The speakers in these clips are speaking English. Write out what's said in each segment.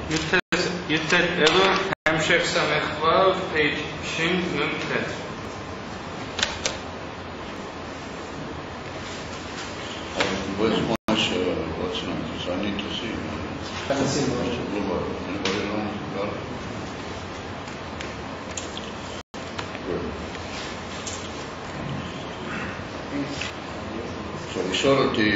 Yud Elul, Samech Vav, page Shin Nun Tet. Where's Moshe? What's name? Because I need to see him. I haven't seen Moshe. Anybody know about it? Good. So we saw that the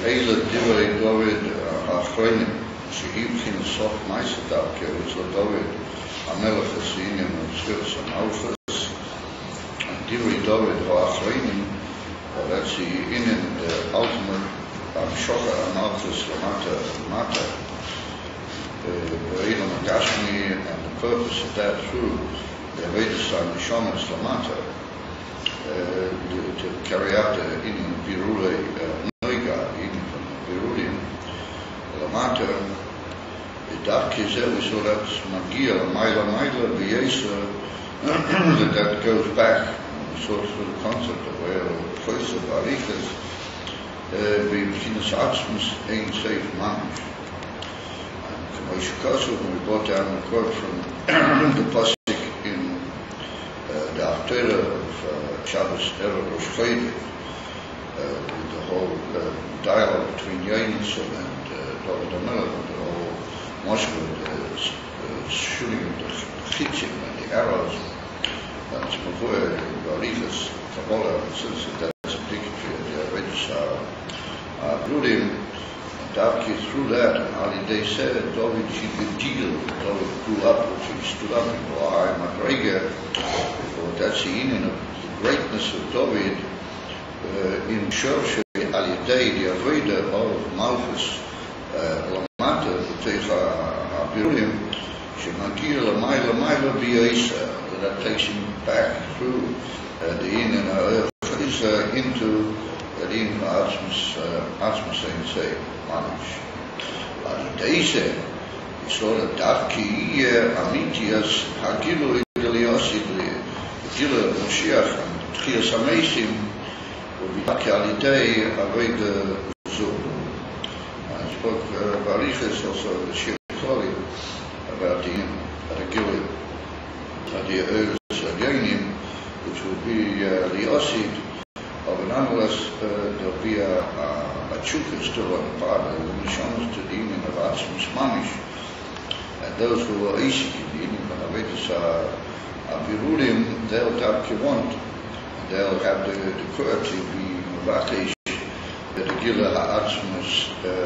Elul Divrei David Achronim שהבחין סוף מייסה דווקא אצל דוד המלך הסעניין וסבירס המלכס דברי דוד האחרונים that's the in the ultimate shocher analysis lamata Be'elam Agashmi and the purpose of that through the Vedas and the Shomas lamata to carry out the in Birule Noiga in Birulim lamata Dark is we saw that Magia, Maila, Biesa, that goes back. We saw through the concept of where place of Arichas, B'B'Chinas Atzmus, Ein Seif Mamish. And Moshe Kosu, when we brought down the quote from the Pasuk in the Haftarah of Shabbos Erev Rosh Chodesh, with the whole dialogue between Yonis and David HaMelech, and the whole Moshe shooting at the chitzim and the arrows, that's before the Arichas, Kabbalah, since that's a big the Register, Brudim, and Davki through that, and Ali they said, David Shigil, David grew up, which he stood up in Bahai Madrega, that's the union of the greatness of David in Shorshe Alidei, the Aveda of Malchus, Lamata, Techa Birulim, Shemakia Lamaila Biaisa, that takes him back through the in and into the in Atzmus and say, Manish. Alidei he saw that Davki Amitias Hagilu Idiliosid, Gila Moshiach, and Tchias Amesim would be Alidei Aveda Zur. Spoke Barichas also the Shir Choli about the Gilad, the Eretz Yonim, which would be the Osid of an analyst. There'll be a chukah still on the part of the Mishamas to the Union of Atzmus Mamish, and those who are Isik in the Union of Avetis Birulim, they'll have Kivont, they'll have the courage to be Mavatesh. The Gila Ha'atzmus,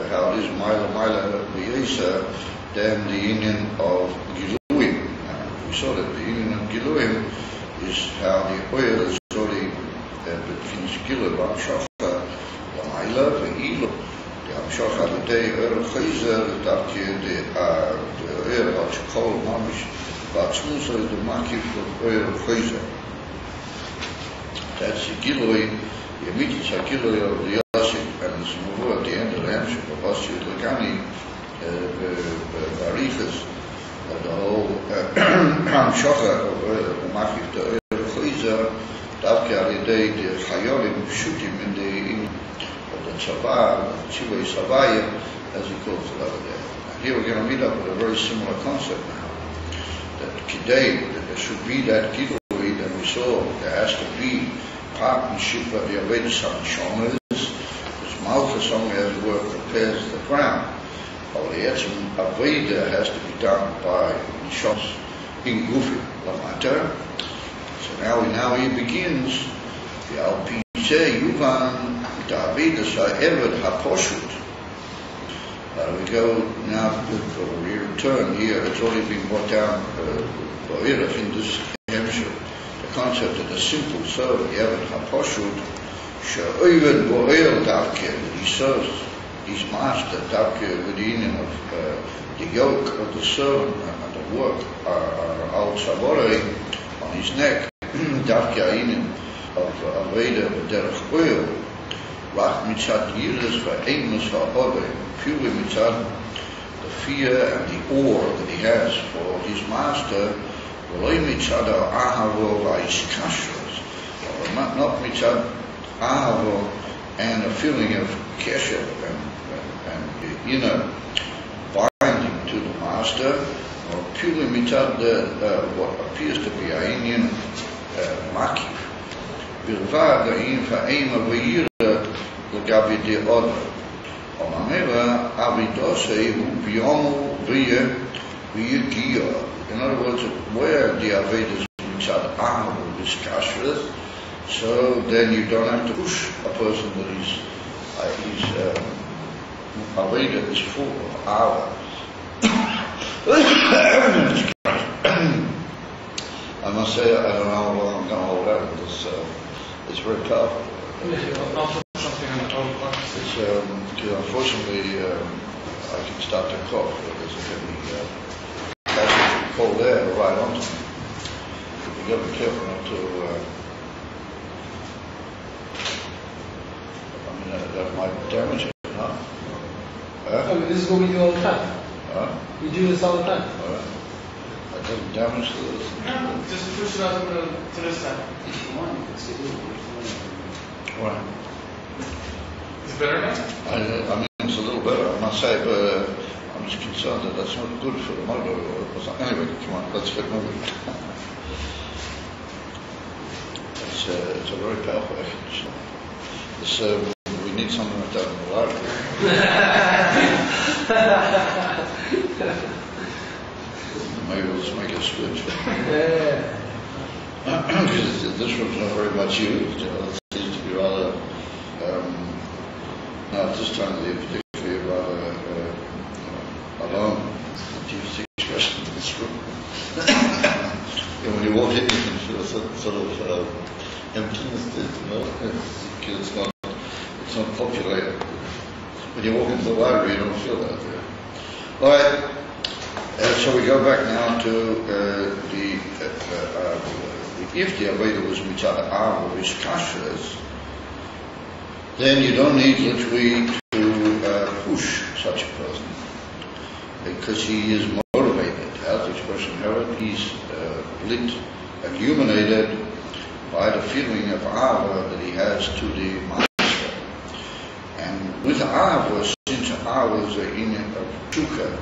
how it is Maila Biesa, then the union of Giluim. We saw that the union of Giluim is how the oil is already between Gila, Amshocha, the Maila, the Elo, the Amshocha, the day, Chazer, the oil, what you call Mamish, but Smusa is the Makif of oil Chazer. That's the Giluim, the Amitis HaGiluim of the and it's more at the end of the Hamshik of Ossi Lagani, Barichas, the whole Hamshocha of the Machif, the Chliza, Davke Alidei, the Chayolim, Shutim in the Tzavah, Tzivay Savaya, as he calls it over there. And here we're going to meet up with a very similar concept now. That Kidei, that there should be that Gilui that we saw, there has to be partnership of the Avedis HaMishomas. Malchus only has work prepares the ground. All the Etzim Aveda has to be done by Nishos in Gufi Lamata. So now he begins the Alpize Yuvan Davida Sa'eved HaPoshut. We go now, we return here, it's already been brought down in this hemisphere. The concept of the simple servant, Eved HaPoshut, She'oived bo'el davke, he serves his master davke with the union of the yoke of the servant and the work al saborei on his neck, davke union of Aveda derech oil, rach mitzad yiras va'emus ha'odei, purely mitzad the fear and the awe that he has for his master, v'loi mitzad ha'ahavo va'ishkashros, not mitzad Ahavo and a feeling of kesher and inner binding to the master, or purely mitzad what appears to be a Indian makif. בלבד האם האם הווירא לגבי דעות. וממילא אבידוסי הוא ביומו ויגיע. In other words, where the Avodah is mitzad ahava is kashrus, so then you don't have to push a person that his Avodah is full of ahava. I must say, I don't know how long I'm going to hold out with this. It's very powerful. Because unfortunately, I can start to cough. There's a heavy passage of cold air right onto me. You've got to be careful not to. That might damage it, huh? This is what we do all the time. We do this all the time. That doesn't damage the. No, just push it out to this side. If you want, you can still do it. Right. Is it better now? I mean, it's a little better, I must say, but I'm just concerned that that's not good for the motor or something. Anyway, come on, let's get moving. It's a very powerful effort. We need something like that in the library. Maybe we'll just make a switch. Because this one's not very much used. It seems to be rather, at this time of the year, particularly rather alone. To use the expression in this room. And when you walk in, you can feel a sort of emptiness, because it's not populated. When you walk into the library, you don't feel that there. All right. So we go back now to if the Avodah was mitzad ahava or kashrus, then you don't need literally to push such a person, because he is motivated. As the expression heard, he's lit, illuminated by the feeling of ahava that he has to the master. And with ahava, since ahava is a union of tukah,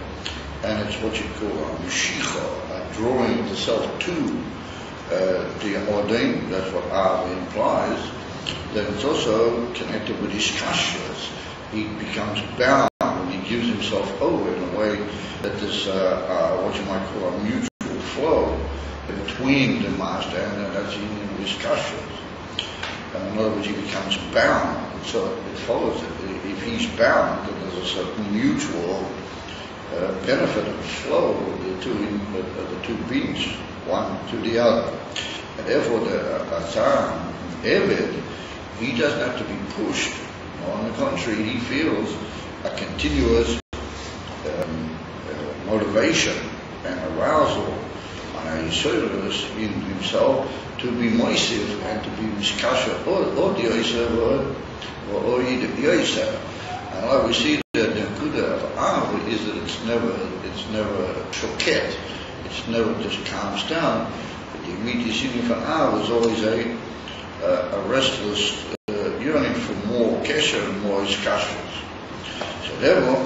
and it's what you call a meshicha, a drawing of the self to the ordained, that's what ahava implies, then it's also connected with his kashrus. He becomes bound and he gives himself over in a way that there's what you might call a mutual flow between the master and that's union with his kashrus. And in other words, he becomes bound. So it follows that if he's bound, then there's a certain mutual benefit of flow of the two beings, one to the other. And therefore the Atzar, Eved, he doesn't have to be pushed. On the contrary, he feels a continuous motivation and arousal and a service in himself to be moisiv and to be miskasha or the yoisev or the yoisev. And like we see the Nakuda of ahava is that it's never shoket, it's never just calms down. But the immediate singing for ahava is always a restless yearning for more kesher and more iskashus. So therefore,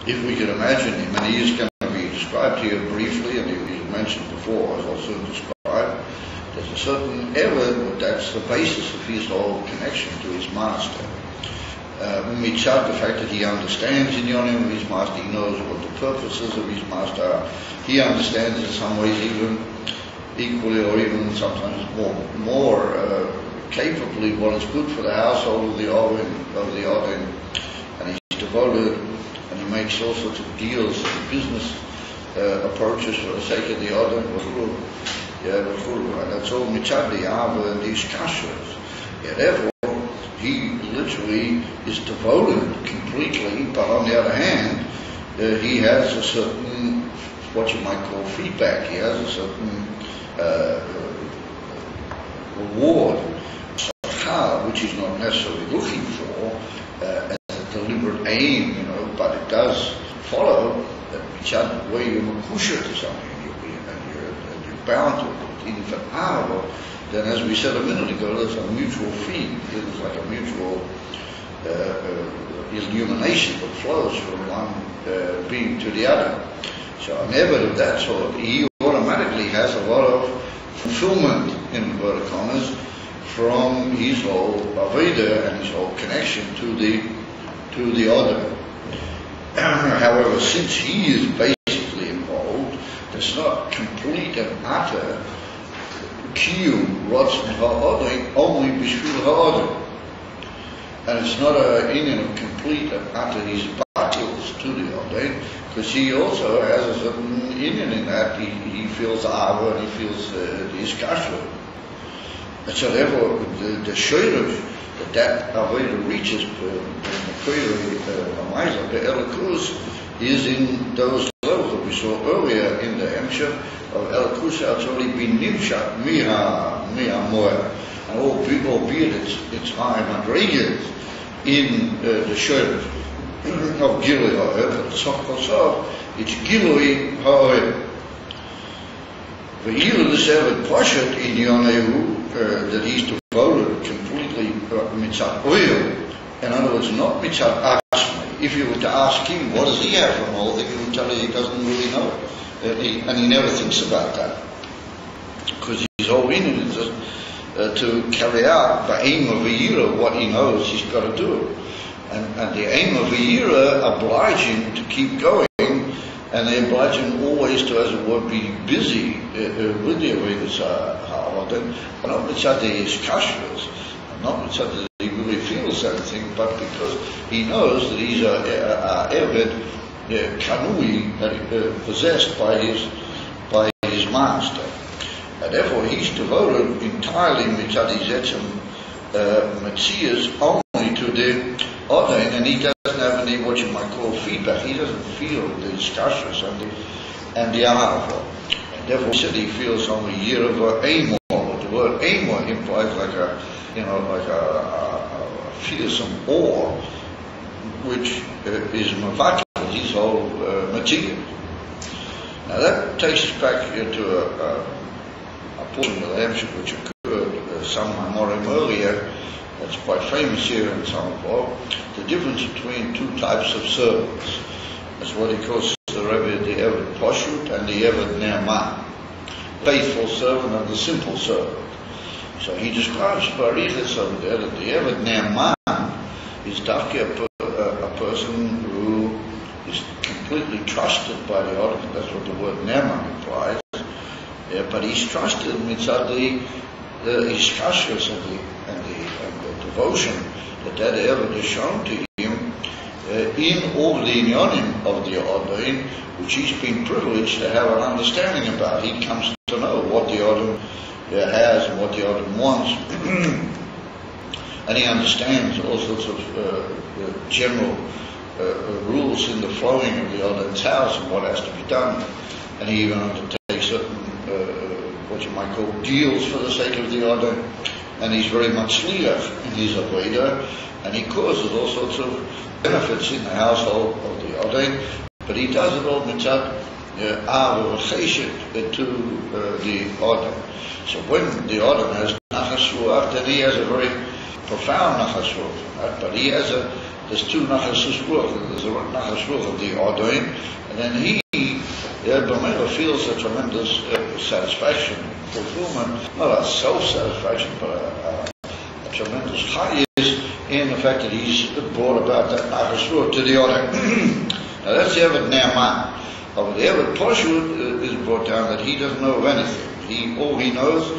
if we can imagine him, and he is going to be described here briefly, and he was mentioned before, as I'll soon describe, there's a certain Eved, that's the basis of his whole connection to his master. Mitzad, the fact that he understands in Yonim of his master, he knows what the purposes of his master are. He understands in some ways even equally or even sometimes more capably what is good for the household of the Odin, and he's devoted, and he makes all sorts of deals and business approaches for the sake of the Odin, and that's all mitzad the ahava and these kashrus. Therefore, he literally is devoted completely, but on the other hand, he has a certain, what you might call feedback. He has a certain reward, which he's not necessarily looking for as a deliberate aim, but it does follow that where you're makusha to something and you're bound to it. Even for ahava, then as we said a minute ago, there's a mutual feed. There's like a mutual illumination that flows from one being to the other. So an Eved of that sort, he automatically has a lot of fulfillment, in inverted commas, from his whole Aveda and his whole connection to the other. However, since he is basically involved, it's not complete and utter kiyum rotzen ha'odin only b'shvil ha'odin, and it's not an union of complete and utter his battles to the odin, because he also has a certain union in that he feels ava and he feels his kashrut. And so therefore the shayrush that Avodah reaches is in those levels that we saw earlier in the Hemshech of Elikus. It's already been nimshat miha moer, and albeit it's high madrigas in the shayrush of Gilui ha'oher, but it's Gilui ha'oher. Ve'ila l'sevet poshet in Yonehu, that he's devoted completely mitzat oil. In other words, not mitzat asmi. If you were to ask him, what does he have from all that, he would tell you he doesn't really know. And he never thinks about that. Because his whole meaning is just to carry out the aim of a yira, what he knows he's got to do. And the aim of a yira oblige him to keep going, and they oblige him always to, as it were, be busy with the Avodas HaOdin, not mitzad his kashrus, not mitzad that he really feels anything, but because he knows that he's a Eved kanui, possessed by his master. And therefore he's devoted entirely mitzad his etzem metzias only to the Odin, and he doesn't have any what you might call feedback. He doesn't feel the kashrus and the ahava. And therefore he feels only yirava amor. The word amor implies like a fearsome awe, which is mavakel, his whole material. Now that takes us back to a portion of the Hemshech which occurred some Hamorim earlier. That's quite famous here in Samech Vav. The difference between two types of servants. That's what he calls the Eved Poshut and the Eved Ne'eman. Faithful servant and the simple servant. So he describes Barichas over there that the Eved Ne'eman is a person who is completely trusted by the other. That's what the word Ne'eman implies. But he's trusted mitzad his kashrus and the devotion that Eved has shown to him in all the inyonim of the Odin, which he's been privileged to have an understanding about. He comes to know what the Odin has and what the Odin wants, and he understands all sorts of general rules in the flowing of the Odin's house and what has to be done, and he even undertakes certain what you might call deals for the sake of the Odin. And he's very much liach in his avodah, and he causes all sorts of benefits in the household of the Odin, but he does it all mitzad ava v'chesed to the Odin. So when the Odin has nachas ruach, then he has a very profound nachas ruach. But there's two nachas ruach. There's a nachas ruach of the Odin, and then he B'meila feels a tremendous satisfaction, fulfillment, not a self-satisfaction, but a tremendous high is in the fact that he's brought about that nachas ruach to the Odin. Now that's the Eved Ne'eman. But the Eved Poshut is brought down that he doesn't know of anything. All he knows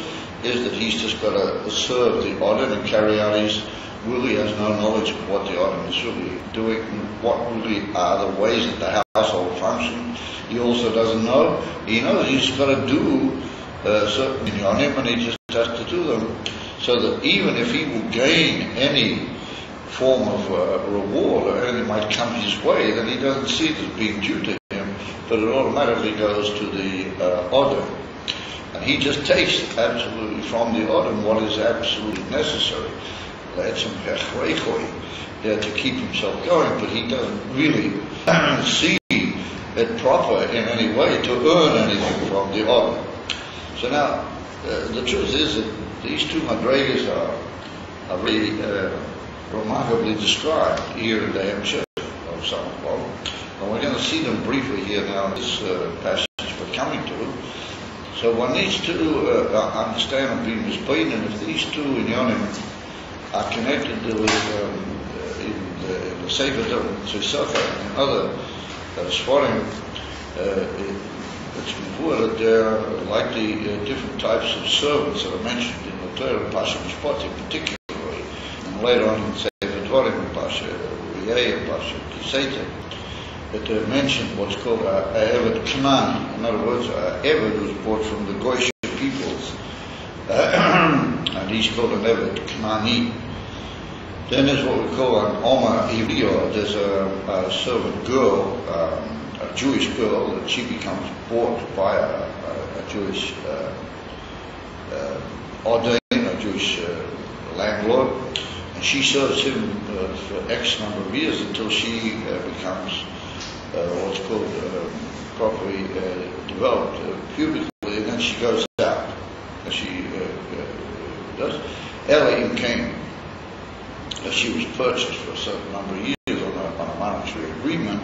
is that he's just got to serve the Odin and carry out his will. He has no knowledge of what the Odin is really doing, and what really are the ways that the household functions. He also doesn't know. He knows he's got to do certain inyonim, and he just has to do them. So that even if he will gain any form of reward or anything might come his way, then he doesn't see it as being due to him, but it automatically goes to the Odin. And he just takes absolutely from the Odin what is absolutely necessary. To keep himself going, but he doesn't really see it proper in any way to earn anything from the Odin. So now, the truth is that these two madrigas are very remarkably described here in the Hemshech of Samech Vav. And we're going to see them briefly here now in this passage we're coming to. So one needs to understand and be mispaid, and if these two inyanim are connected with in the Sefer Tzeisacha and in other Sforim, it's before that there are likely different types of servants that are mentioned in the Torah, Pasha Mishpatim particularly, and later on in Sefer Dvarim, Pasha Riyeh and Pasha Kiseta, that they mentioned what's called a Eved Knan. In other words, Eved was brought from the Goyish peoples, and he's called an Eved Knani. Then there's what we call an Oma Ivriya. There's a servant girl, a Jewish girl, that she becomes bought by a Jewish ordain, a Jewish landlord, and she serves him for X number of years until she becomes what's called properly developed puberty, and then she goes out. And she does. Ella came. She was purchased for a certain number of years on a monetary agreement.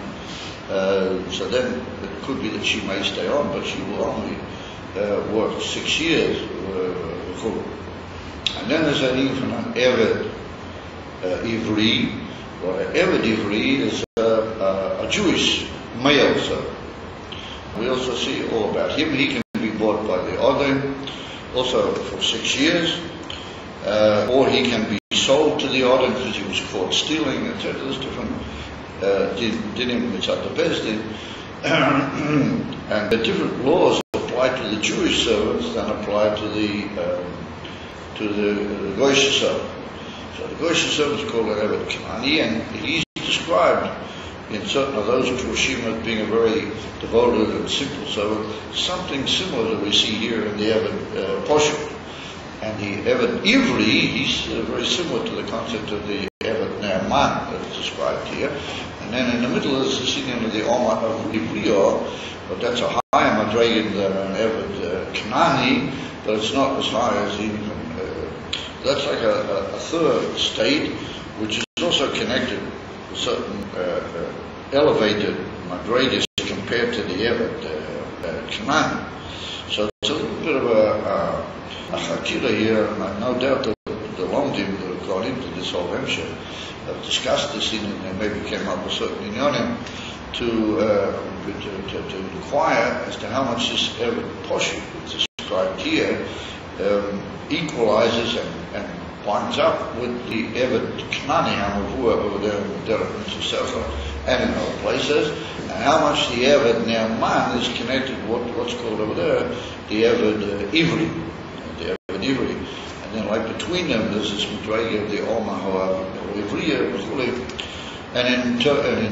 So then it could be that she may stay on, but she will only work 6 years. And then there's even an Eved Ivri, or an Eved Ivri is a Jewish male servant. We also see all about him. He can be bought by the Odin, also for 6 years, or he can be sold to the Odin because he was caught stealing, etc. There's different dinim mitzat bezdin, and the different laws apply to the Jewish servants than apply to the Goyish servant. So the Goyish servant is called an Eved Knani, and he's described in certain of those Purushim as being a very devoted and simple servant, something similar that we see here in the Eved Poshut. And the Eved Ivri, he's very similar to the concept of the Eved Naaman that's described here. And then in the middle is the singing of the Oma of Ivriya, but that's a higher madrigan than an Eved Knani, but it's not as high as even. That's like a third state, which is also connected with certain elevated madrigas compared to the Eved Knani. So it's a little bit of a Hakira here, and no doubt that the Lomdim that have gone into this whole Hemshech have discussed this and maybe came up with certain inyanim to inquire as to how much this Eved Poshut that's described here equalizes and winds up with the Eved Knani Hamavua over there in the Derek Mitzvah and in other places, and how much the Eved Naaman is connected with what's called over there the Eved Ivri. And then like between them there's this Midragi of the Oma Ivriya, and in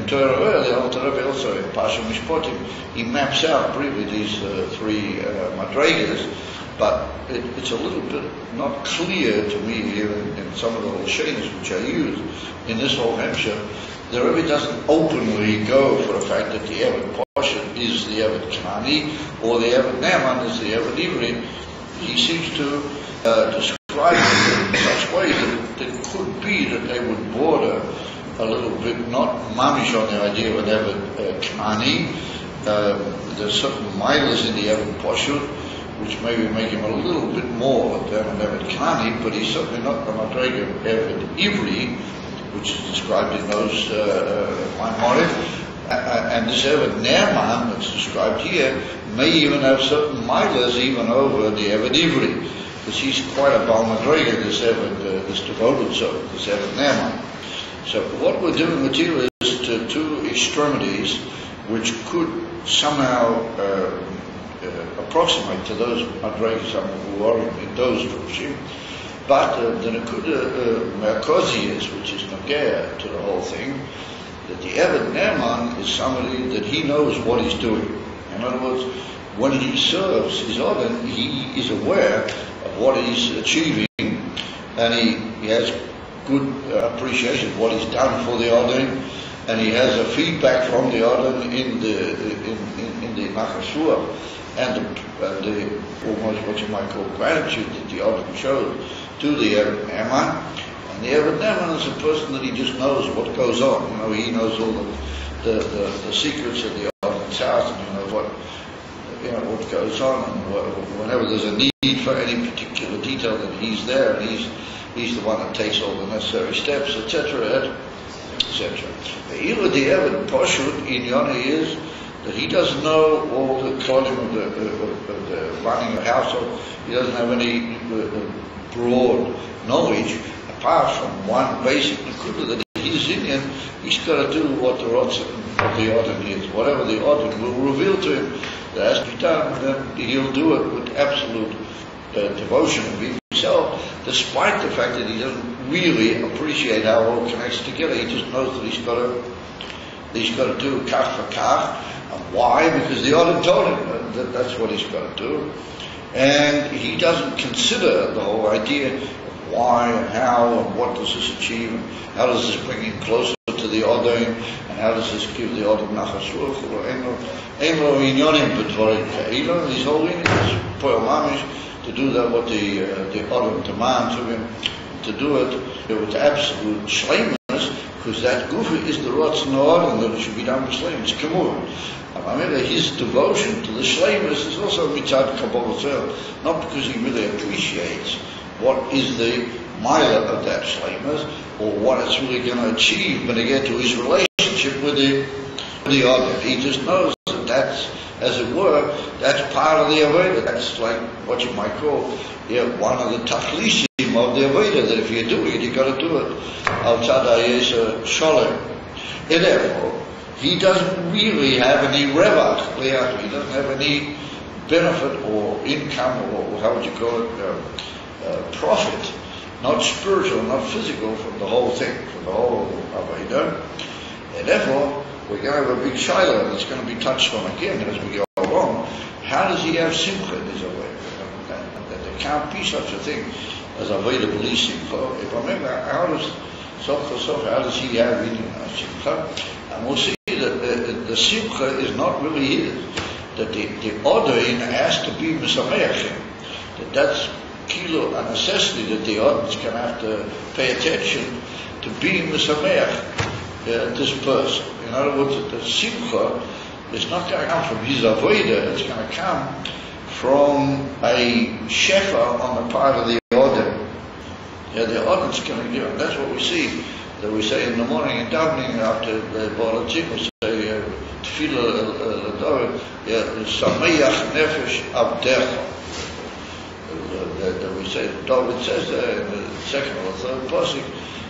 Torah, the Alter Rebbe also in Pasha Mishpatim, he maps out briefly these three Madrigas, but it's a little bit not clear to me here in some of the Lashonos which I use in this whole Hemshech. The Rebbe doesn't openly go for the fact that the Eved Poshut is the Eved Knani or the Eved Naaman is the Eved Ivri. He seems to describe it in such ways that it could be that they would border a little bit, not mamish on the idea of an Eved Knani. There's certain milas in the Eved Poshut, which maybe make him a little bit more than an Eved Knani, but he's certainly not the madriga of Eved Ivri, which is described in those Maimorim. And this Eved Naaman that's described here may even have certain milas even over the Eved Ivri, because he's quite a Baal Madriga, this devoted servant, this Eved Naaman. So what we're doing with here is to two extremities which could somehow approximate to those Madrigas who are in those Purushim. But the Nakuda Merkozi is, which is Nagaya to the whole thing, that the Eved Naaman is somebody that he knows what he's doing. In other words, when he serves his Odin, he is aware of what he's achieving, and he has good appreciation of what he's done for the Odin, and he has a feedback from the Odin in the Nachashua. the almost what you might call gratitude that the Adam shows to the Eved Ne'eman. And the Eved Ne'eman is a person that he just knows what goes on. He knows all the secrets of the Adam's house, and he knows what goes on, and whenever there's a need for any particular detail, that he's there, and he's the one that takes all the necessary steps, etc., etc. The Eved Poshut in Yoni is that he doesn't know all the clothing of the running a household. He doesn't have any broad knowledge apart from one basic nekuda that he's in him. He's got to do what the Odin is. Whatever the Odin will reveal to him that has to be done, then he'll do it with absolute devotion of himself, despite the fact that he doesn't really appreciate how it all connects together. He just knows that he's got to do kach for kach. And why? Because the Odin told him that that's what he's got to do. And he doesn't consider the whole idea of why and how and what does this achieve, and how does this bring him closer to the Odin, and how does this give the Odin nachas ruach, or Emro inyonim b'dvarim ka'ila. His whole thing is poel mamish to do that what the Odin demands of him to do it with absolute shleimus, because that gufa is the rotzen Odin that it should be done with shleimus. It's kamur. His devotion to the shleimus is also mitzad kabbalah, not because he really appreciates what is the mila of that shleimus, or what it's really going to achieve when they get to his relationship with the other. He just knows that that's, as it were, that's part of the Aveda. That's like what you might call one of the tachlisim of the Aveda, that if you're doing it, you've got to do it outside Ayesa Sholem. And therefore, he doesn't really have any revach, he doesn't have any benefit or income, or how would you call it, profit, not spiritual, not physical, from the whole thing, from the whole Aveda. And therefore, we're going to have a big shiloh, and it's going to be touched on again as we go along. How does he have simcha in his Aveda? That there can't be such a thing as Aveda b'li simcha. If I remember, how does he have any simcha? And we'll see that the simcha is not really his. That the Odin has to be misameach. That's kilo a necessity that the Odin's going to have to pay attention to being misameach this person. In other words, the simcha is not going to come from his avodah, it's going to come from a shefa on the part of the Odin. The Odin's going to give it. That's what we see. That we say in the morning in davening after the Balatzim, we say Tefillah L'David, Samech Nefesh Abdecha. That we say, David says in the second or third pasuk,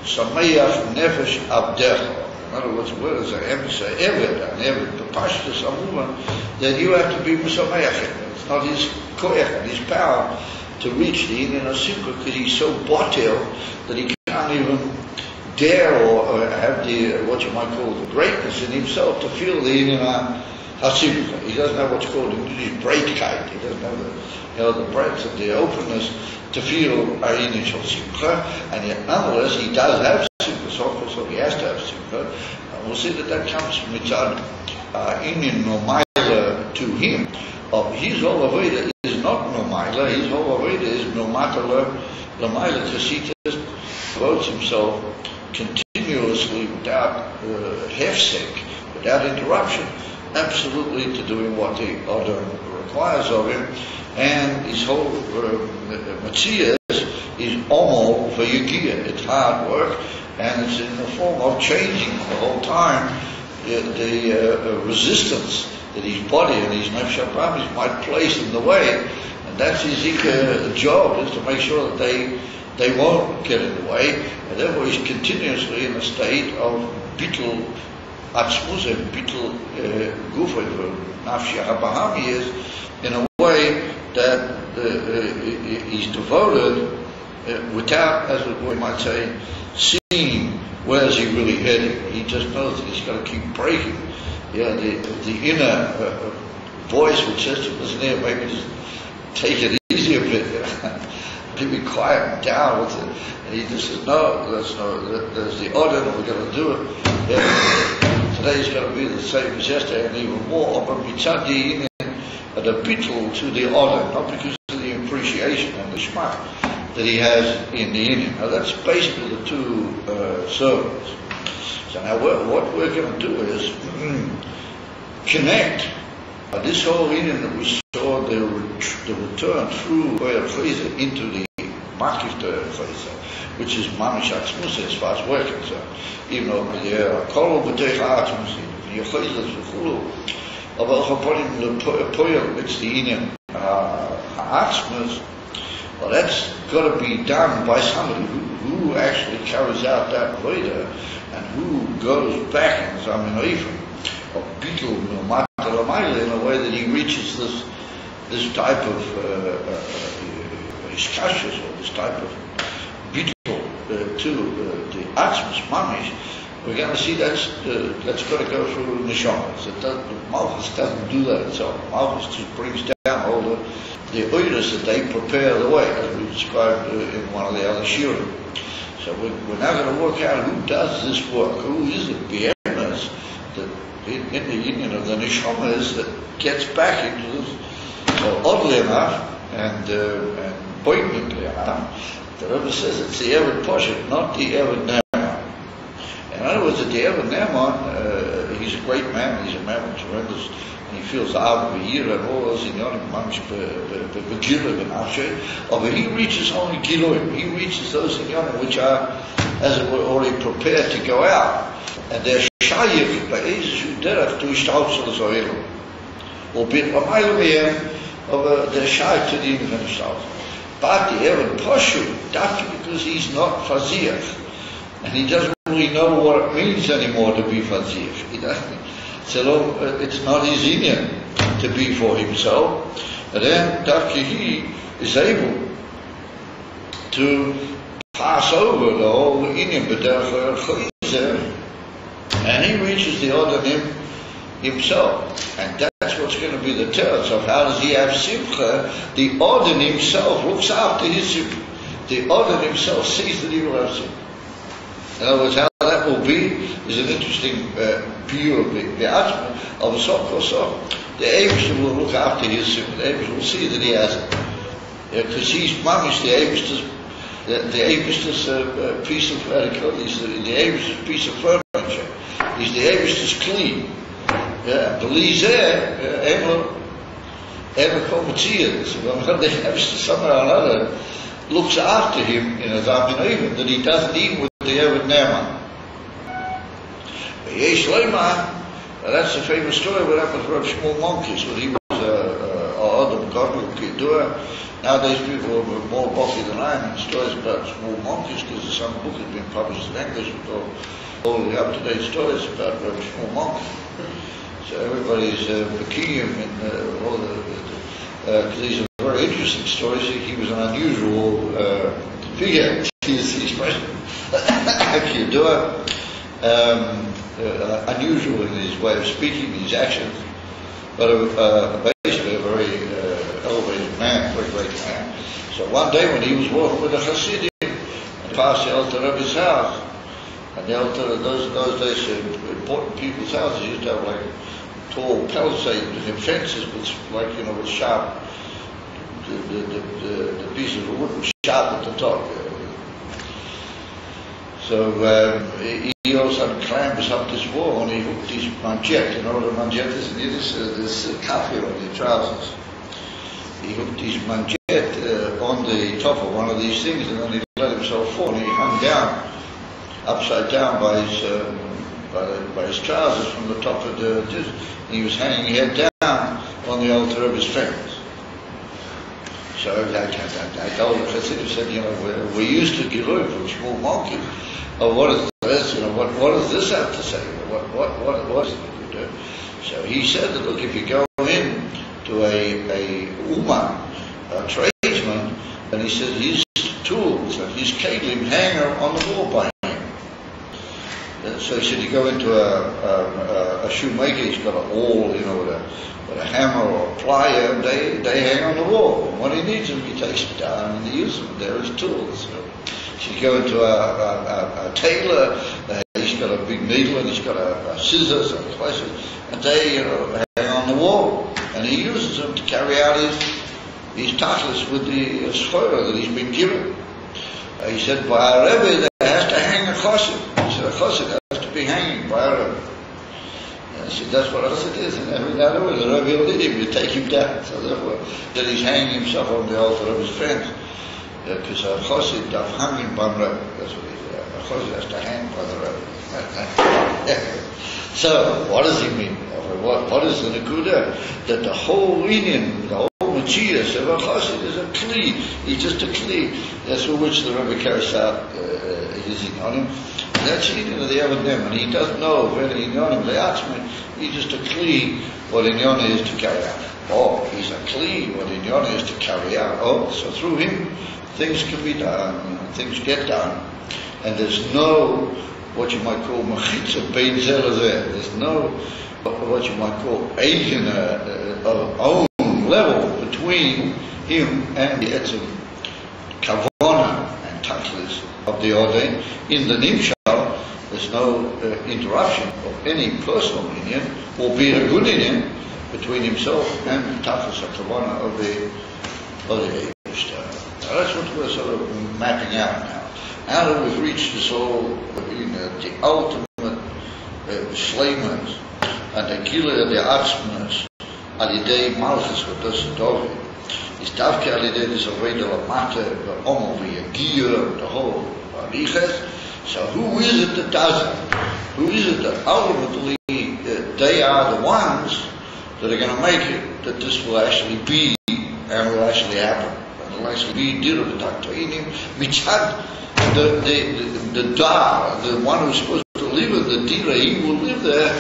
Samech Nefesh Abdecha. In other words, where does the emphasis Eved, and Eved, the Pashtus Amuman, that you have to be Misameach. It's not his koyach and his power to reach the Inyan HaSimcha, because he's so botil that he can't even dare or have the, what you might call the greatness in himself to feel the Inyan HaSimcha. He doesn't have what's called in English breitkeit. He doesn't have the breadth and the openness to feel our initial simcha, and yet nonetheless he does have simcha, so he has to have simcha, and we'll see that comes from mitzad Inyan Nomaila to him. His whole Aveda is not Nomaila, his whole Aveda is Nomatala Lamaila, because he just devotes himself continuously without hefsek, without interruption, absolutely to doing what the Odin requires of him. And his whole Matthias is omo v'yigiyah. It's hard work, and it's in the form of changing the whole time the resistance that his body and his nefesh habahamis might place in the way. And that's his job, is to make sure that they won't get in the way. And therefore he's continuously in a state of bittul atzmus and bittul gufa, nafesh habahami is, in a way that he's devoted without, as we might say, seeing where's he really heading. He just knows that he's got to keep breaking. The inner voice which says to him, listen here, maybe just take it easy a bit. Be quiet and down with it. And he just says, no, there's the order, and we're going to do it. Today's going to be the same as yesterday, and even more. But mitzad the bittul to the order, not because of the appreciation and the schmack that he has in the Indian. Now that's basically the two servants. So now what we're going to do is connect this whole Indian that we saw the return through Koyar Chayza into the Makif Chayza, which is Mamish Atzmus as far as we're concerned. Even though there are Kol B'Teich Atzmus, the Chayza Zufulu, but the Poyar, it's the Indian Atzmus. Well, that's got to be done by somebody who actually carries out that Avodah and who goes back and Zamin or Bittul in a way that he reaches this type of iskashus or this type of Bittul to the Atzmus Mamish. We're going to see that's got to go through Neshama. So Malchus doesn't do that itself. Malchus just brings down all the oiras that they prepare the way, as we described in one of the other shiurim. So we're now going to work out who does this work, who is the behemoth that in the union of the neshamas that gets back into this. So oddly enough, and poignantly enough, the Rebbe says it's the Eved Poshet, not the Eved Naaman. In other words, the Eved Naaman, he's a great man, he's a man with tremendous. He feels out of a year and all those in but he reaches only Giluim. He reaches those in Yonim which are, as it were, already prepared to go out. And they're shayik by Ezesh Derech to Ishtautzel Zohelu. Or bit of they're shy to the Invenishtautzel. But the Evan Poshu, that's because he's not Faziach. And he doesn't really know what it means anymore to be Faziach. He doesn't. So it's not his Indian to be for himself. And then he is able to pass over the whole Indian and he reaches the Odanim himself. And that's what's going to be the test of how does he have Simcha. The Odin himself looks after his Simcha. The Odin himself sees that he will have Simcha. In other words, how that will be is an interesting view of the Atman of a Sok. The Abishter will look after his Simcha. The Abishter will see that he has it. Because he's mamish the Abishter's piece of he's the Abishter's piece of furniture. He's the Abishter's clean. Belize ever Komatzia. So the Abishter somehow or another looks after him in a Zamin that he doesn't even with the Eved Naaman. Yesh Leima, that's the famous story what happened to Rav Shmuel Monkeys when he was Adam Godel Kidua. Nowadays people are more bulky than I am in stories about Shmuel Monkeys because some book has been published in English with all the up-to-date stories about Rav Shmuel Monkeys. So everybody's Bekiim and all these are very interesting stories. He was an unusual figure. He's the expression. Unusual in his way of speaking, his actions, but basically a very elevated man, very great man. So one day when he was walking with the Hasidim and passed the Alter Rebbe's house, and the Alter, those days, important people's houses used to have like tall palisades and fences with, like, with sharp, the pieces of wood was sharp at the top. So he all of a sudden clambers up this wall and he hooked his manjet. You know what a manjet is? This kafir on the trousers. He hooked his manjet on the top of one of these things and then he let himself fall and he hung down, upside down by his trousers from the top of the and he was hanging head down on the altar of his fence. So I told the Chassidim, said, we're used to Gilui from Shmuel Monkeys. What is this? What does this have to say? What is it? So he said that, look, if you go in to a Uman, a tradesman, and he said his tools and his kelim hang on the wall by him. So he said you go into a shoemaker, he's got an awl, with a hammer or a plier, and they hang on the wall. And when he needs them, he takes them down and he uses them. They're his tools. So you go into a tailor, he's got a big needle and he's got a scissors and places, and they hang on the wall. and he uses them to carry out his tachlis with the schora that he's been given. He said, by a Rebbe there has to hang a chassid. He said, a chassid has to be hanging by a Rebbe. I said, that's what a chassid is, and every other way the Rebbe will lead him, you take him down. So therefore, that he's hanging himself on the altar of his friends. Because a chassid does hanging by the Rebbe. That's what he said. A chassid has to hang by the Rebbe. So, what does he mean? What is the Nakuda? That the whole Indian, the whole Machias of a chassid is a kli. He's just a kli. That's for which the Rebbe carries out his inyanim. That's the Indian of the Avadim, and he doesn't know of any inyanim. They ask me, he's just a kli, what inyana is to carry out. Oh, he's a kli, what inyana is to carry out. Oh, so through him, things can be done, things get done, and there's no, what you might call machitza bein zeh there. There's no, what you might call alien own level between him and the etzem kavona and tachlis of the ordain. In the nimshal, there's no interruption of any personal union, albeit a good union, between himself and the tachlis of kavona of the Eibishter. Now that's what we're sort of mapping out now. Now that we've reached this all, the ultimate shleimus and the gila the atzmas al-yidei malchus v'dos dovi is davke al-yidei this aveda lamata v'omo v'yagir the whole ariches. So who is it that does it? Who is it that ultimately they are the ones that are going to make it that this will actually be and will actually happen? And will actually be dir v'taktoinim mitzad the dar, the one who's supposed to live in the dira, he will live there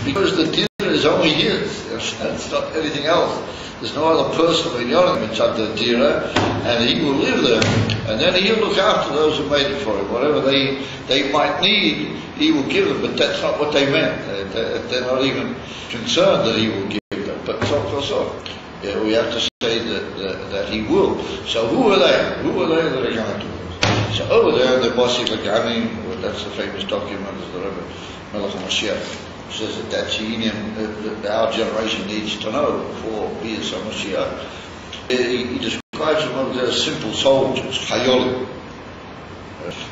because the dira is only his. It's not anything else. There's no other person in Yonim inside the dira, and he will live there. And then he'll look after those who made it for him. Whatever they might need, he will give them. But that's not what they meant. They're not even concerned that he will give them. But so. Yeah, we have to say that he will. So who are they? Who are they that are going to do it? So over there, the Bossi Lagani, that's the famous document of the Rebbe Melech HaMashiach, says that that's the Indian that our generation needs to know for Bias HaMashiach. He describes them over there as simple soldiers, Chayolim.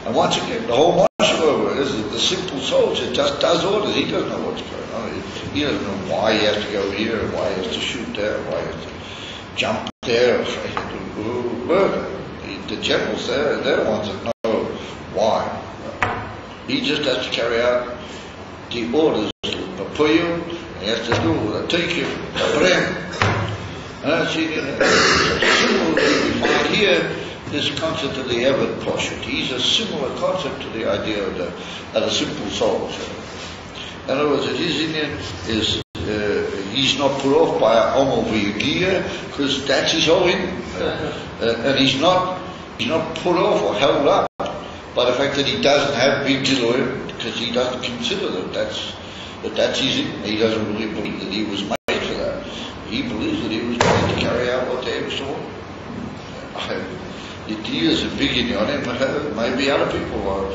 And once again, the whole Moshe over is that the simple soldier just does orders. He doesn't know what's going on. He doesn't know why he has to go here, why he has to shoot there, why he has to jump there, why he has to murder. The generals there, they're the ones that know why. He just has to carry out the orders of Papuyu, and he has to do with a Tekiv, a Brem. And similarly, we find here this concept of the Eved Poshet. He's a similar concept to the idea of a simple soldier. In other words, his Indian is he's not put off by a Omo V'Yagia, because that's his whole Indian. And he's not put off or held up by the fact that he doesn't have big Giloim, because he doesn't consider that that's his Indian. He doesn't really believe that he was made for that. He believes that he was made to carry out what they ever saw. He is a big Indian, maybe other people are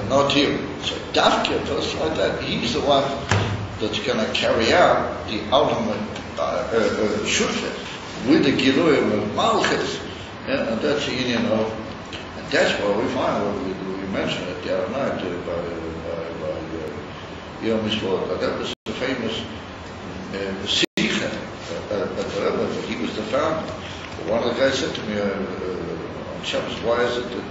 not him. So Dafka, a person like that, he's the one that's going to carry out the ultimate shufet with the Giloim of Malchus. Yeah, and that's the Indian of, and that's why we find what we mentioned it the other night by Yom Mitzvot. That was the famous Sikha at the Rebbe. He was the founder. One of the guys said to me on Shabbos, why is it that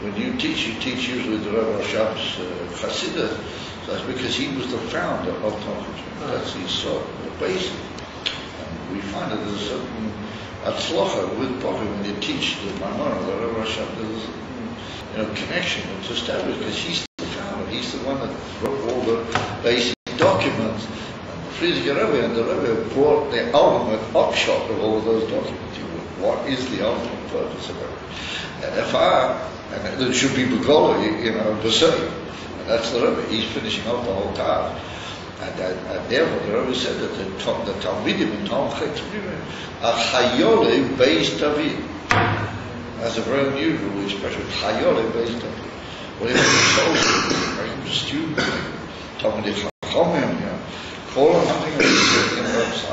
when you teach usually the Rebbe of Shabbos Chassidus? So that's because he was the founder of Talmud. That's his sort of basis. And we find that there's a certain atzlocha with Prophet when they teach the Maimon, the Rebbe of Shabbos, there's a connection that's established because he's the founder. He's the one that wrote all the basic documents. Friedrich Rebbe and the Rebbe brought the ultimate upshot of all of those documents. What is the ultimate purpose of it? And it should be Begola, Bersei. And that's the Rebbe. He's finishing off the whole task. And therefore the Rebbe said that the Talmidim and Talmud are Chayole based David. That's a very unusual expression. Chayole based David. Whatever the soldier, very student, Talmidim Chachomim, call them something of this,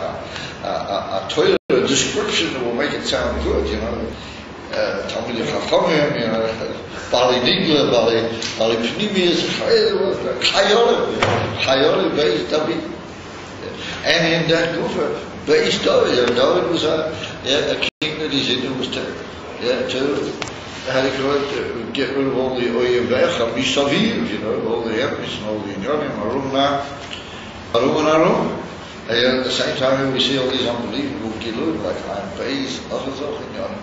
a toilet description that will make it sound good, you know. Talmidei Chachamim, you know, Bali Nigla, Bali Pnimius, Chayolim, Beis David. And in that Gufa, Beis David was a king that he's in, who was to how do you call it, get rid of all the Oyevech, Misavir, you know, all the enemies and all the Inyonim, Arum. And at the same time, we see all these unbelievable Gilul, like I'm Beis, Achazoch, Inyonim.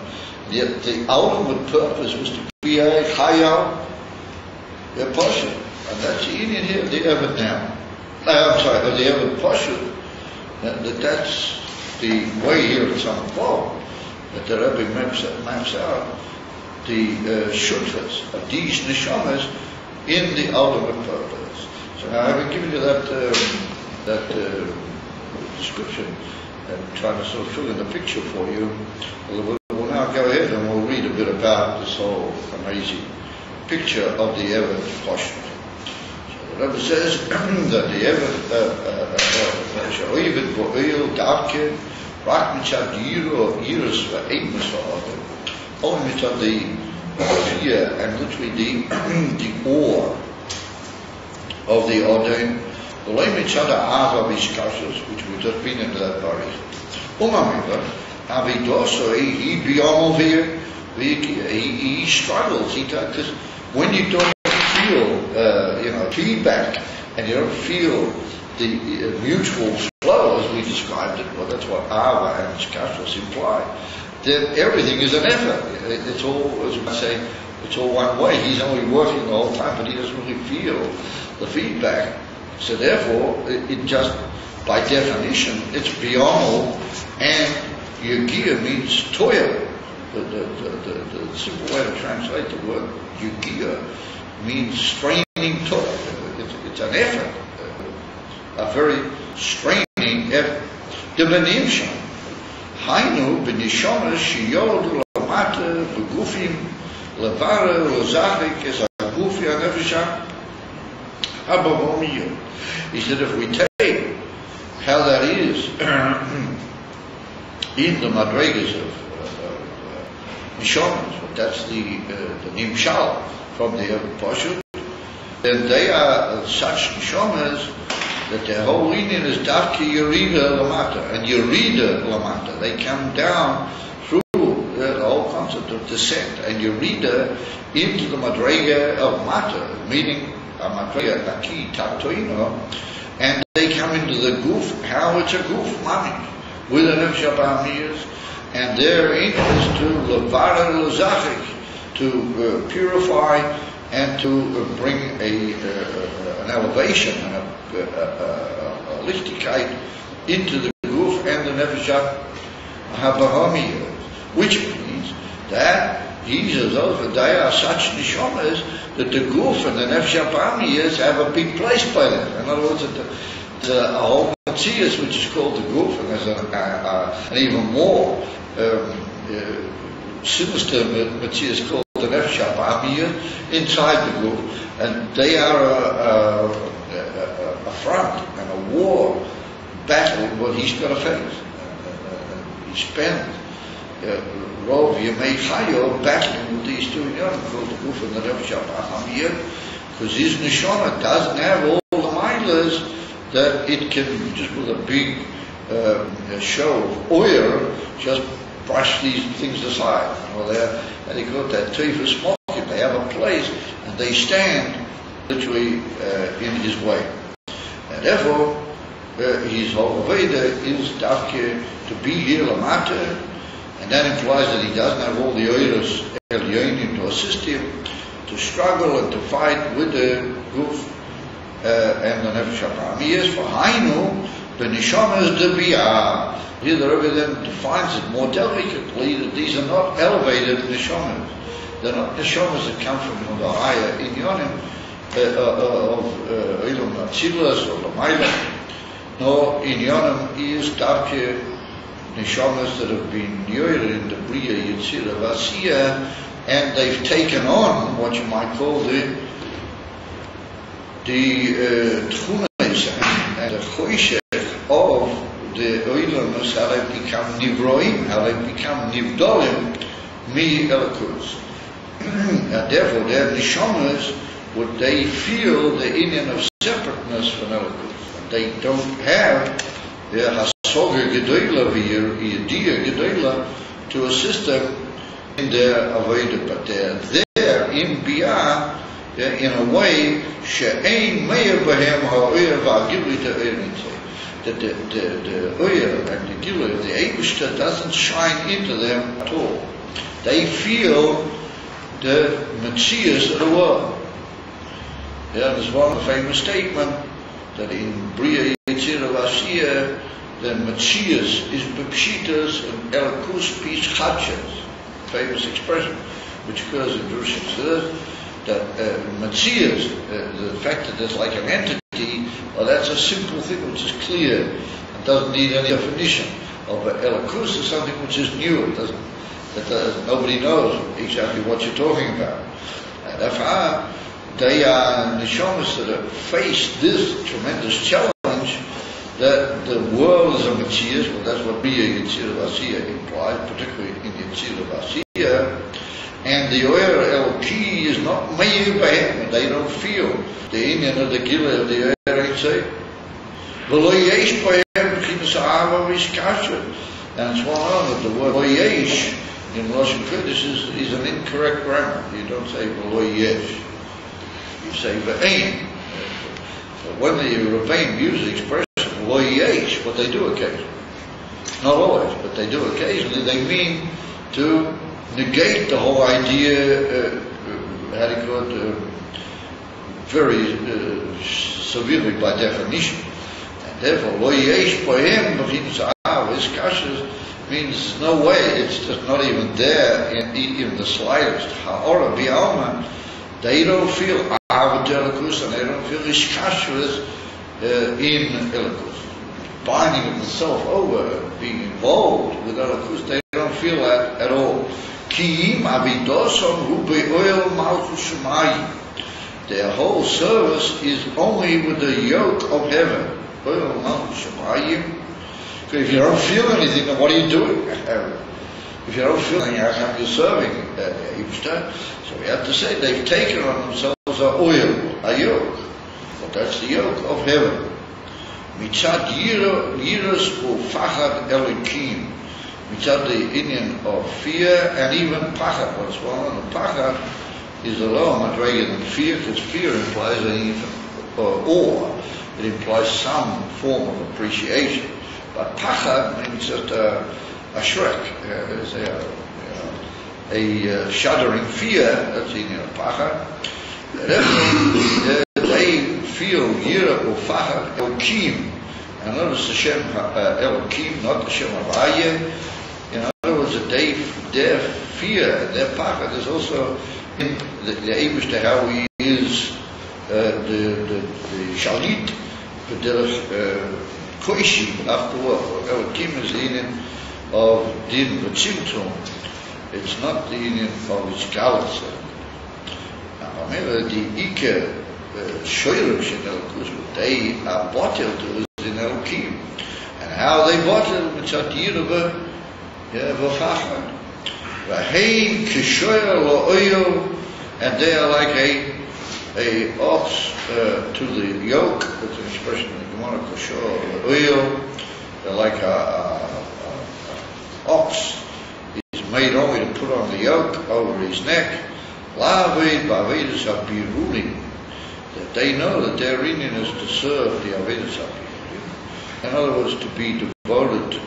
Yet the ultimate purpose was to be a Chayal, a Poshet. And that's the Indian here, the Evid now. I'm sorry, the Evid Poshet. That's the way here in Samech Vav, that the Rebbe maps out the shutfas of these neshamas in the ultimate purpose. So now I've given you that description and trying to sort of fill in the picture for you. We'll now go ahead and we'll read a bit about this whole amazing picture of the Eved Poshet. So the Rebbe says that the Eved She'oivet bo'il davke rak mitzad yiras v'eimus v'adam, only mitzad the fear and literally the awe of the Odin, v'lei mitzad ha'ava v'ishkashos, which we've just been into that barrier. Umamiva, avidoso, he beyond here, he struggles, because when you don't feel, feedback, and you don't feel the mutual flow, as we described it, well, that's what Ava and Skashos imply, then everything is an effort. It's all, as you might say, it's all one way. He's only working the whole time, but he doesn't really feel the feedback. So therefore, it just, by definition, it's beyond, and Yagia means toil. The simple way to translate the word Yagia means straining toil. It's an effort. A very straining effort. The benimshon, hainu benishonas shiyodu lamata begufim levara lozachik es agufi anefisha habavomiyah. He said, if we take how that is in the madrigas of nishonas, that's the nimshal from the Poshet, then they are such nishonas that their whole union is Dafki Yerida Lamata, and Yerida Lamata. They come down through the whole concept of descent, and Yerida into the Madrega of Mata, meaning a Madrega Taki Tatoino, and they come into the Guf, how it's a Guf, Mami, with an Evshabamiyas, and their aim is to Levara Lozachik, to purify and to bring an elevation and a lichtigkeit into the Guf and the Nefesh HaBahamiyah, which means that these are such nishomas that the Guf and the Nefesh HaBahamiyah have a big place by them. In other words, the whole Matthias, which is called the Guf, and there's an even more sinister Matthias called the Nefesh HaBahamiyah inside the Guf, and they are a front and a war battle what he's got to face. He spent Rov Yemei Chayo battling with these two young called the Guf and the Nefesh HaBahamiyah, because his neshama doesn't have all the milas that it can just with a big show of oil just brush these things aside. Well, they call it that Tifus Mokim. They have a place and they stand literally in his way. And therefore, his whole Veda is Dafke to be here Lamata, and that implies that he doesn't have all the Oiros Elyonim to assist him, to struggle and to fight with the Guf and the Nefesh HaBahamiyah. For Hainu, the Neshamas de Biyah. Here the Rebbe then defines it more delicately that these are not elevated Neshamas. They're not Neshamas that come from the higher Inyonim of Ilum Atzilas or Lamayla. No, Inyonim is Dafke Neshamas that have been Yoyer in the Bria Yitzira Vasiya, and they've taken on what you might call the Tchunas and the Choshech of the Oilamus, how they become Nivroim, how they become Nivdolim, Mi Elikus. And therefore, their Nishamas, would they feel the Indian of separateness from Elikus. They don't have their Hasoga Gedoyla, Yedia Gedoyla, to assist them in their Avodah, but they're there in Biyah, in a way, She'ein Meir Bahem Ha'oyer Va'gilui Ta'erin, that the Oyer and the Gilui, the Eibishter, doesn't shine into them at all. They feel the Metzias of the world. Yeah, there's one famous statement that in Bria Yetzirah Vasiyah, the Metzias is Bepshitas and Elikus Pis Chadshas. Famous expression, which occurs in Jerusalem. So that Metzias, the fact that there's like an entity, well, that's a simple thing which is clear and doesn't need any definition. But Elikus is something which is new. Nobody knows exactly what you're talking about. And therefore, they are Nishamas that have faced this tremendous challenge that the world is a Metzias. Well, that's what Bia Yetzirah Vasiyah implies, particularly in Yetzirah Vasiyah. And the Oyer Eloki is not Meir Bahem, they don't feel the Indian of the Gila of the Oyer Eitzei. V'lo yesh Bahem B'chinas Ha'ava V'Iskasha. And it's well known that the word Lo yesh in Lashon Kodesh is an incorrect grammar. You don't say V'lo yesh. You say V'ein. But when the Rebbeim use the expression Lo yesh, what they do occasionally, not always, but they do occasionally, they mean to negate the whole idea, how do you call it, very severely by definition. And therefore, lo yesh pohem b'chinas ha'avos kashas means no way, it's just not even there in the slightest. Ha'ora b'alma, they don't feel ahavot elikus, and they don't feel iskashas in elikus. Binding themselves over, being involved with elikus, they don't feel that at all. Their whole service is only with the yoke of heaven. If you don't feel anything, then what are you doing? If you don't feel anything, how come you're serving? So we have to say they've taken on themselves a yoke. But that's the yoke of heaven. Mitzad yiras ufachad elikim. Mitzad the Indian of fear and even pachad. What's one of the pachad is a lower madrega than fear, because fear implies awe. It implies some form of appreciation. But pachad means just a shrek, a shuddering fear. That's the Indian of pachad. They feel yira or fachad elokim. And notice the Shem elokim, not the Shem Havaya. In other words, their fear, their pachad is also in the Eibishter, how he is the shalit, the koishi, after all. Elokim is the Indian of din v'tzimtzum. It's not the Indian of its galus. Now, remember, the Ike shoyrush in Elokus, they are bottled in Elokim. And how they bottled, mitzat yirah v'fachad. V'hein kishoyer lo'oyo, and they are like a ox to the yoke. That's an expression in the Gemara, kishoyer lo'oyo. They're like a ox is made only to put on the yoke over his neck. La'aved ba'avedus habirulim, that they know that their Indian is to serve the avedus habirulim. In other words, to be devoted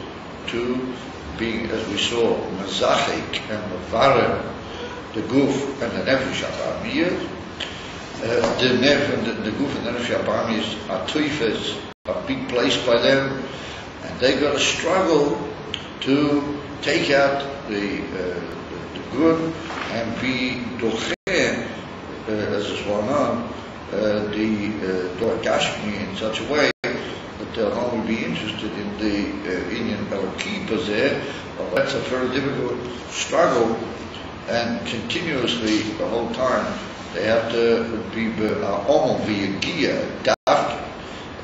to being, as we saw, mazachik and mavarem, the guf and the nefesh abamiyah. The nef and the guf and the nefesh abamiyah are tuifes, a big place by them, and they got to struggle to take out the good and be doche, as is well known, the Gashmi in such a way that they'll only be interested in the Indian Elokim there. Well, that's a very difficult struggle, and continuously the whole time they have to be omel v'yagia, they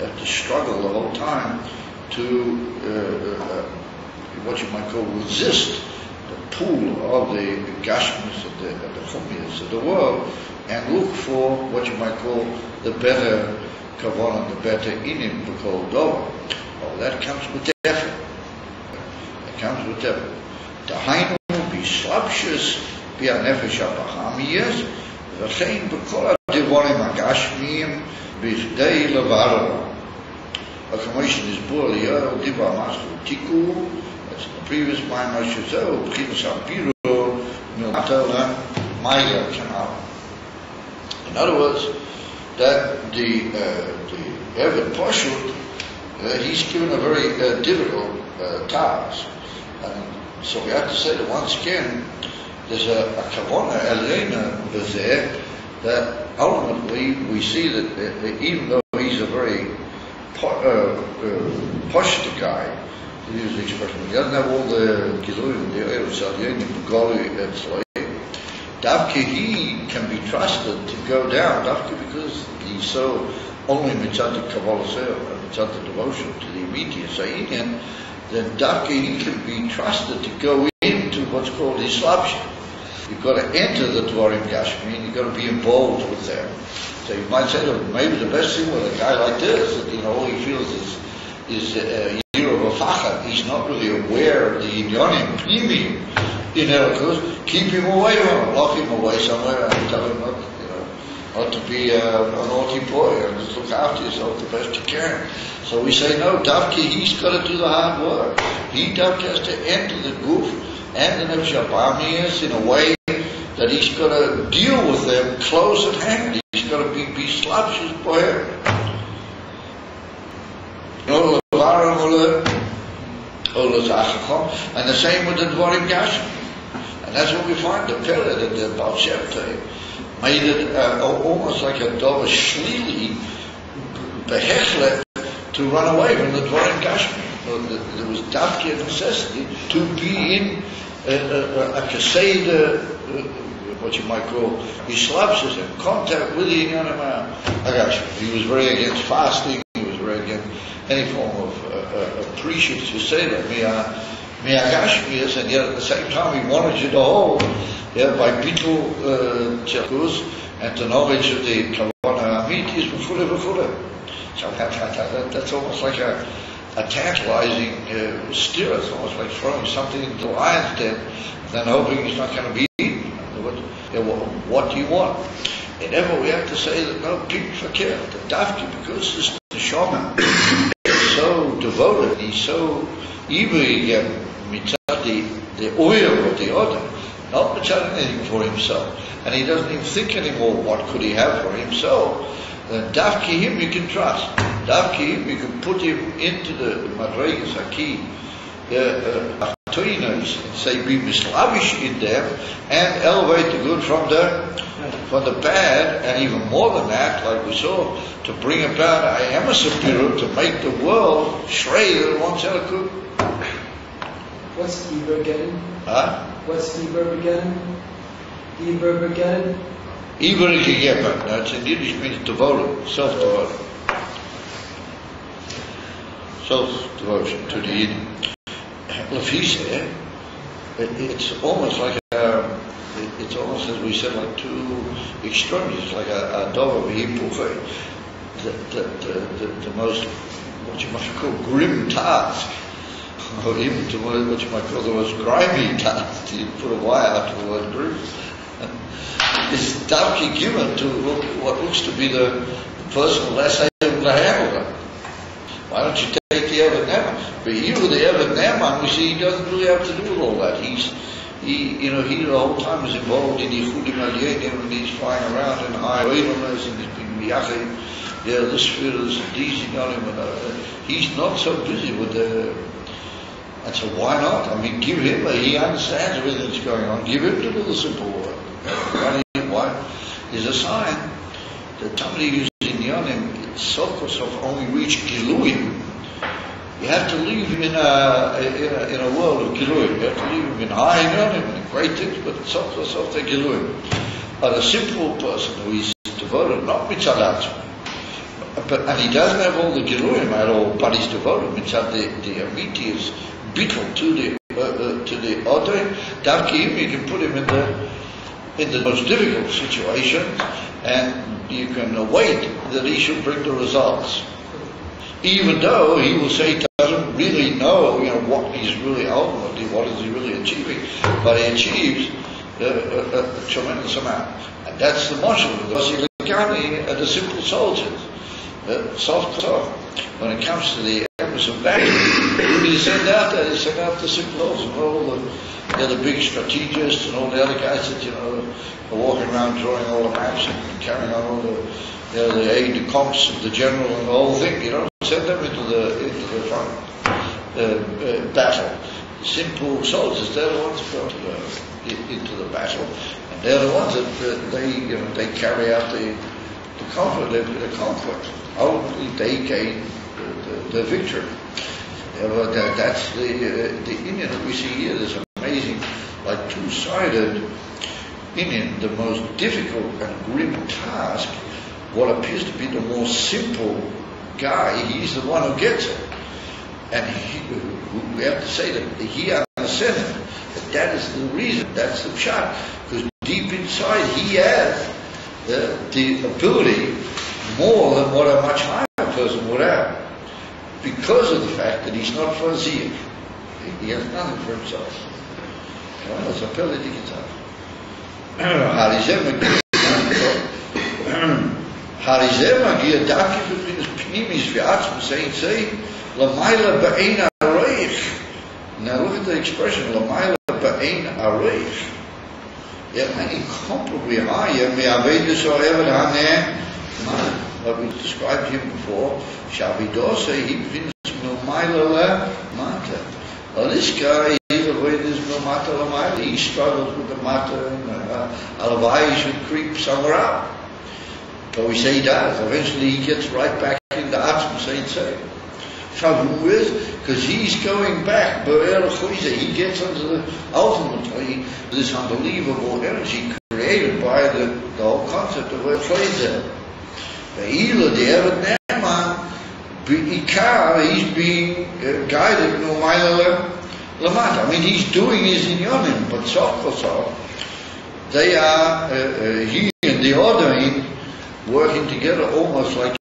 have to struggle the whole time what you might call resist the pull of the gashmis of the chumias of the world, and look for what you might call the better kavanah, the better inim, the kol dover. Oh, that comes with effort. That comes with effort. Dahainu bislapshus bi'anefesh habahamiyas v'chein b'kol ha'divorim hagashmiyim b'chdei levarah. A commission is poorly diva master tiku. That's the previous line. I should say, b'chinas ha'piro milmatela ma'ila canal. In other words, that the Eved Pashut, he's given a very difficult task. And so we have to say that once again, there's a kavanah elena there, that ultimately we see that even though he's a very posh guy, to use the expression, he doesn't have all the Gilui, the Erev Salyen, the Goli, and Slay. Davke, he can be trusted to go down, Davke, because he's so only mitzvah Kabbalah and mitzvah devotion to the immediate Sayyidin, then Davke, he can be trusted to go into what's called Islapshin. You've got to enter the Dvarim Gashmi, and you've got to be involved with them. So you might say that maybe the best thing with a guy like this, that all he feels is a year of a fachat. He's not really aware of the inyonim, pnimim, in Elul. Keep him away from him, lock him away somewhere, and tell him not to be a naughty boy, and just look after yourself the best you can. So we say, no, Davki, he's got to do the hard work. He Davki has to enter the goof and the Nefesh HaBahamias in a way that he's got to deal with them close at hand. He's got to be slapshus boyer. And the same with the Dvarim Gashmi. And that's what we find, the pillar that the Baal Shem Tov made it almost like a dove shlili, behechlet, to run away from the Dvarim Gashmi. There was davki necessity to be in a kaseda, what you might call Islapsis, in contact with the Inyanim HaGashmi. He was very against fasting, he was very against any form of appreciative to say that Mi'agashmias, and yet at the same time he wanted you to hold by bitul tzechus and to knowledge of the kavanah amitis v'chule. So that's almost like a tantalizing steer. It's almost like throwing something into the lion's den and then hoping it's not going to be eaten. What do you want? And therefore we have to say that no, people forget the dafki, because this neshama is so devoted, he's so ivri mitzad the oil of the other, not mitzad anything for himself, and he doesn't even think anymore what could he have for himself. Then dafki him you can trust. Dafki him you can put him into the madregas haki and say be mislavish in them and elevate the good from the bad, and even more than that, like we saw, to bring about a emisapirut, to make the world shrey that wants to cook. What's Eber again? What's Eber again? Eber again? Eber again. Now it's in Yiddish means devoted, self-devoted. Self-devotion to the Yiddish. Lafisa, it's almost like it's almost, as we said, like two extremities, like a dove hipuche, the most, what you might call, grim task, or even to what you might call the most grimy task. You put a Y after the word grim. It's davki given to what looks to be the person less able to handle it. Why don't you take the Eved Neman? But here with the Eved Neman, we see he doesn't really have to do with all that. He the whole time is involved in Yichudim Aliyah, and he's flying around in high oilers, and he's being miyachid, this feels teasing on him. He's not so busy with the. And so why not? I mean, give him. He understands everything that's going on. Give him to do the simple work. Why? Is a sign that somebody who's in Yonim Sof only reach Giluim. You have to leave him in a world of Giluim. You have to leave him in high Yonim and great things, but Sof they're Giluim. But a simple person who is devoted, not mitzadat, and he doesn't have all the Giluim at all, but he's devoted. Mitzad the Amiti is bittul to the Odin. Darkim, you can put him in the most difficult situations, and you can await that he should bring the results. Even though he will say he doesn't really know, what he's really ultimately, what is he really achieving, but he achieves a tremendous amount. And that's the marshal of the Vasilikani and the simple soldiers. Soft talk. When it comes to the Empress of battle, they send out the simple soldiers, all the big strategists and all the other guys that, are walking around drawing all the maps and carrying on all the aide-de-camps of the general and the whole thing, send them into the front battle. Simple soldiers, they're the ones who go into the battle, and they're the ones that they carry out the conflict. Ultimately, they gain the victory. That's the Indian that we see here. This amazing, like two-sided Indian, the most difficult and grim task. What appears to be the more simple guy, he's the one who gets it. And we have to say that he understands it. That is the reason, that's the shot. Because deep inside he has the ability more than what a much higher person would have. Because of the fact that he's not Fazik. He has nothing for himself. It's a pele de guitar. Harizem agia daki between pnimis v'atzm say lamaila ba'ein areich. Now look at the expression lamaila ba'ein areich. Incomparably higher me'avedus o'ever haneh. What we described him before, Shavidose, he brings no mile mata. Well, this guy, he struggles with the mata, and Alavai should creep somewhere out. But we say he does. Eventually he gets right back into Atzm, say. Because he's going back, he gets ultimately this unbelievable energy created by the whole concept of where plays there. Elul, the Erev Ne'eman, he's being guided no maila lamata. I mean, he's doing his inyanim, but sof they are he and the Odain working together almost like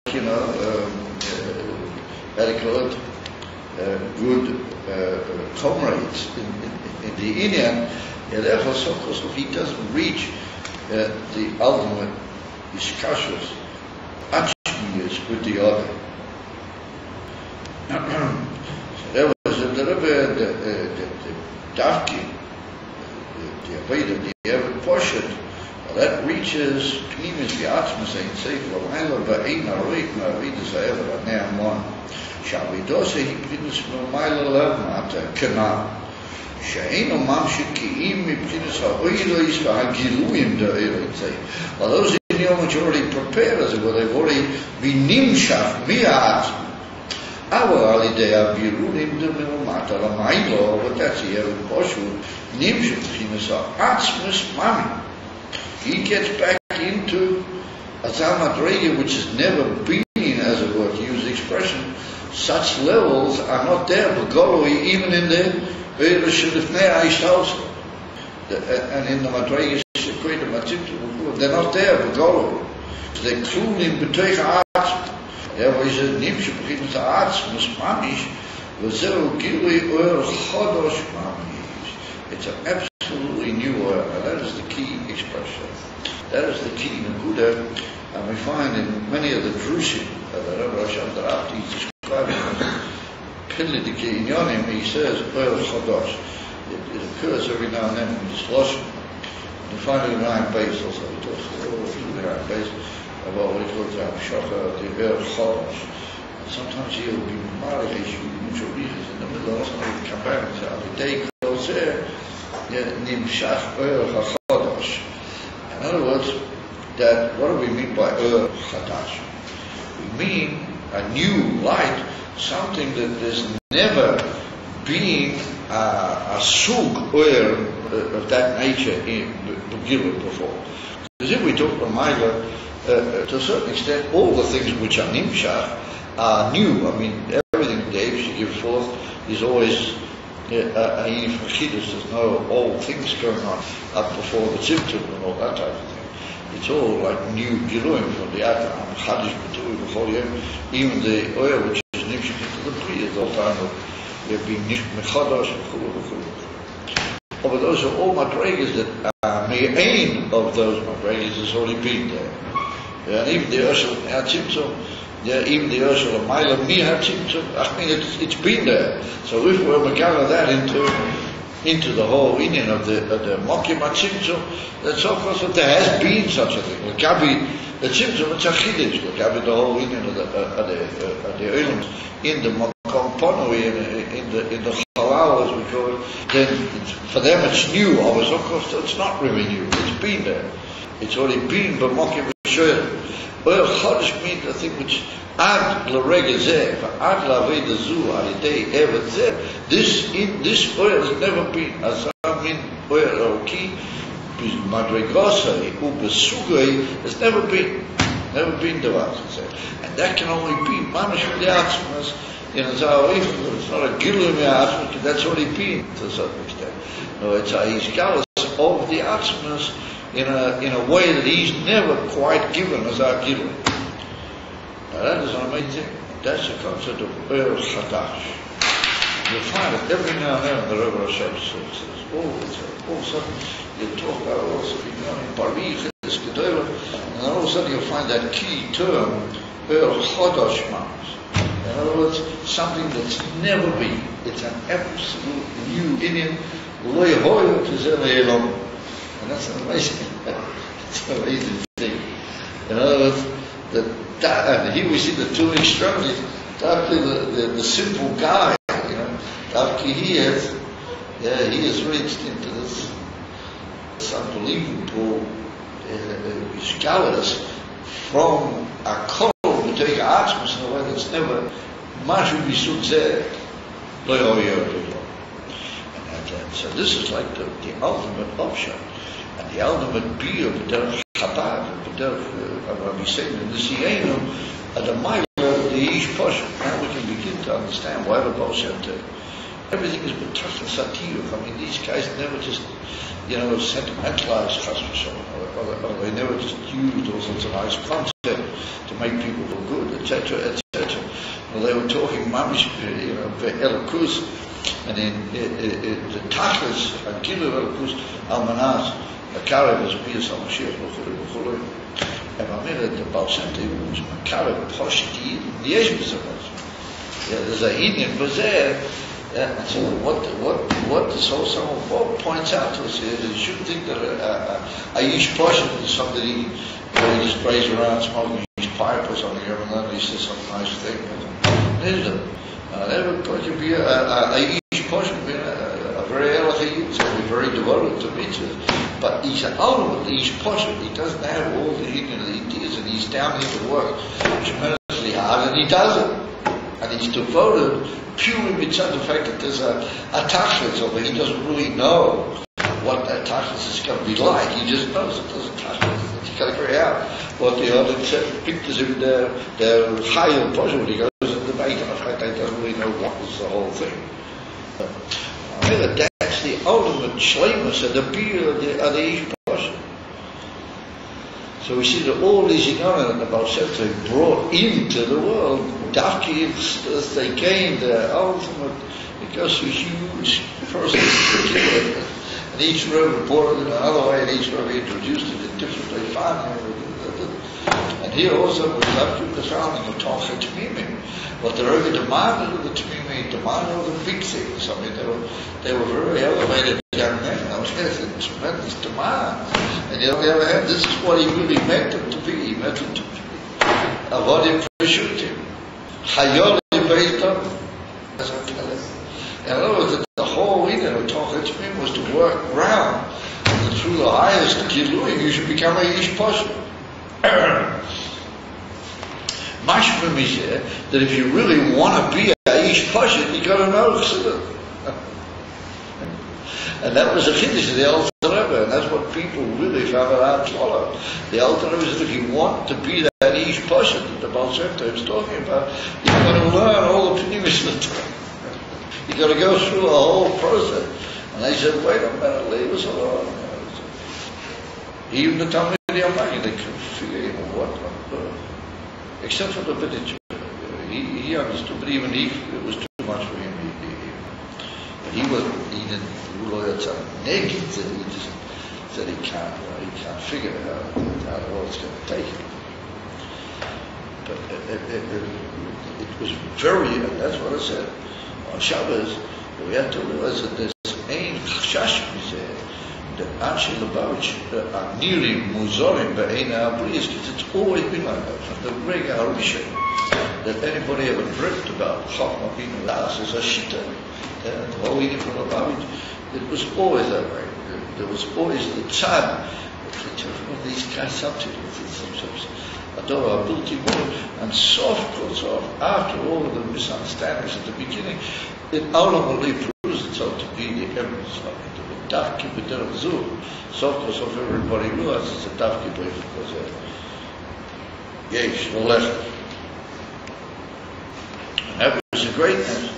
adequate, good comrades in the Indian. Therefore, so he doesn't reach the ultimate discussions. With the other. So there was a little bit the Dafki, the Aveda, the Evan Poshet, that reaches Pnimis V'atzma saying, say, L'mayla ba'ein aroik ma'avidas ha'ever ha'ne'amon, Shavidose he Pnimis L'mayla lamata kanam, She'eino mamshik ki'im mipnimis ha'oilois v'ha'giluim da'eroik say. Well, those which already prepared as it were, they've already been nimshach mi'at. Our alidea birulim de milmata la mailo, but that's the Erev Poshut, nimshach chinasa atzmus mami. He gets back into a Zamadrega which has never been, as it were, to use the expression, such levels are not there, but Goloi, even in the Erev Shulifnei Aishtalsa. And in the Madrega they're not there, but go. They're klulim b'toich ha'atzm. Therefore he says, Nim sheb'chinas ha'atzm mamish, v'zeu gilui oil chodosh mamish. It's an absolutely new oil, and that is the key expression. That is the key Nakuda, and we find in many of the Drushim that the Rebbe Hashem Darafti is describing as Pilidiki Inyonim, he says oil chodosh. It occurs every now and then in the Shloshim. You find it in Ryan Base also, he talks through the Ryan Base about what he calls the Shachar, the Erev Chodosh. Sometimes he'll be Marish, mutual reasons in the middle, and he'll come back and say, the day goes there, Nimshach Erev HaChodosh. In other words, that what do we mean by Erev Chadash? We mean a new light, something that there's never been a sug of that nature in Begillah before. Because if we talk about Maila, to a certain extent, all the things which are nimshach are new. I mean, everything Dave should give forth is always a uniform chiddush. There's no old things going on up before the tzimtzum and all that type of thing. It's all like new giluim from the Atam, chadish b'tui b'chol yom. Even the oil which is nimshach into the priya, the whole time they're being mechadash v'chulu v'chulu. But those are all madregas that me'ain of those madregas has already been there. And even the Ursula HaTzimtzum, even the Ursula Maila Mi HaTzimtzum, I mean, it's been there. So if we're megala that into the whole Indian of the Mokim HaTzimtzum, that's of course that there has been such a thing. L'gabi the Tzimtzum, it's a chiddush. L'gabi the whole Indian of the Elul in the Mokom Ponui, in the Halal, as we call it, then for them it's new. Always, of course, it's not really new. It's been there. It's already been b'mokim v'shoyel. Oil chodesh means the thing which ad l'rega zeh, ad l'aveda zu alidei evet zeh. This oil has never been. As I mean, oil oki madregosai ubesugay has never been devar. And that can only be mamish from the atzmas. It's not a gilum atzmas. That's already been to a certain extent. No, it's a iskalas of the atzmas. In a way that he's never quite given as our giver. Now that is an amazing thing. That's the concept of Ur Chadash. You'll find it every now and then in the Rebbe Hashem says, all of a sudden you talk about also in Parich, and all of a sudden you'll find that key term, Ur Chadash Mams. In other words, something that's never been. It's an absolute new Indian, Lo Yehoyo Tizel Elom. And that's an amazing thing. In other words, and here we see the two extremities. The simple guy, he has reached into this unbelievable scholars from a code to take atzmas in a way that's never much would be there. So this is like the ultimate option. And the ultimate beer, b'derech Chabad, b'derech, we say in the Sienu, the Mila, the Ish Poshet. Now we can begin to understand why the Baal Shem Tov. Everything is b'tach satiyuch. I mean, these guys never just, sentimentalized chas v'sholem, or they never just used all sorts of nice concepts to make people feel good, etc., etc. Well, they were talking mamish, ve'elakus, and in the tachlis, agilu elakus, almanas. The Karev is Bias HaMashiach v'chulu. And I mean that the Baal Shem Tov was Karev Poshti the Yesh B'Zavaz. There's a Indian Bazer. And so what this whole Samech Vav points out to us is that you shouldn't think that a Yish Poshet is somebody he just prays around smoking his pipe or something every night he says some nice thing. Never going to be a Yish Poshet, a very eloquent youth, very devoted to mitzvahs. But he's an ultimate, he's poshet, he doesn't have all the ideas, and he's down here to work tremendously hard, and he does it. And he's devoted purely because the fact that there's a tachlis over he doesn't really know what that tachlis is going to be like. He just knows that there's a tachlis. He's got to figure out what the other pictures of the higher poshet when he goes in the bank, and the fact that he doesn't really know what was the whole thing. I mean, that's the ultimate shleimus of the beer of the Ish Poshet. So we see that all these Ignoran and the Baal Shem Tov brought into the world, Dafki, as they gained their ultimate, it goes to huge process. And each Rebbe brought it in another way, and each Rebbe introduced it in different ways. And here also, we left with the founding of Tolchet Tmimim. What the Rebbe demanded of the Tmimim, demanded of the big things. I mean, they were very elevated young men. I was getting a tremendous demand. And on the other hand, this is what he really meant them to be. He meant them to be avodim preshutim, hayoli beitam. That's what I'm telling you. In other words, the whole idea of Tolchet Tmimim was to work around, and through the highest gilui, you should become a Ish Poshet. Mashmim is that if you really want to be a Ish Poshet, you got to know Chassidut. And that was a chiddush of the Alter Rebbe, and that's what people really found it hard to swallow. The Alter Rebbe said, if you want to be that Ish Pasha that the Baal Shem Tov is talking about, you've got to learn all the Pnimis of the Torah. You've got to go through a whole process. And they said, wait a minute, leave us alone. Even the Talmud Yamagi, they couldn't figure even what. Except for the Biditch. He understood, but even he, it was too much for him. But he didn't naked, he just said he can't figure it out how the world's going to take it. But it was very, and that's what I said, on Shabbos, we have to realize that there's ein chashsh there, that Anshe Lubavitch are nirim, muzorim, be'ena abriyas, because it's always been like that, from the Rega Harisha, that anybody ever dreamt about Chachma being last as a shita, and the whole eating from Lubavitch, it was always that way. There was always the tzad, of these kind of subjects, Adora, ability, and soft, after all of the misunderstandings at the beginning, it ultimately proves itself to be the evidence of it. The dafki b'derech zu, soft, everybody realizes it's a dafki because yesh, l'lechet. And that was the greatness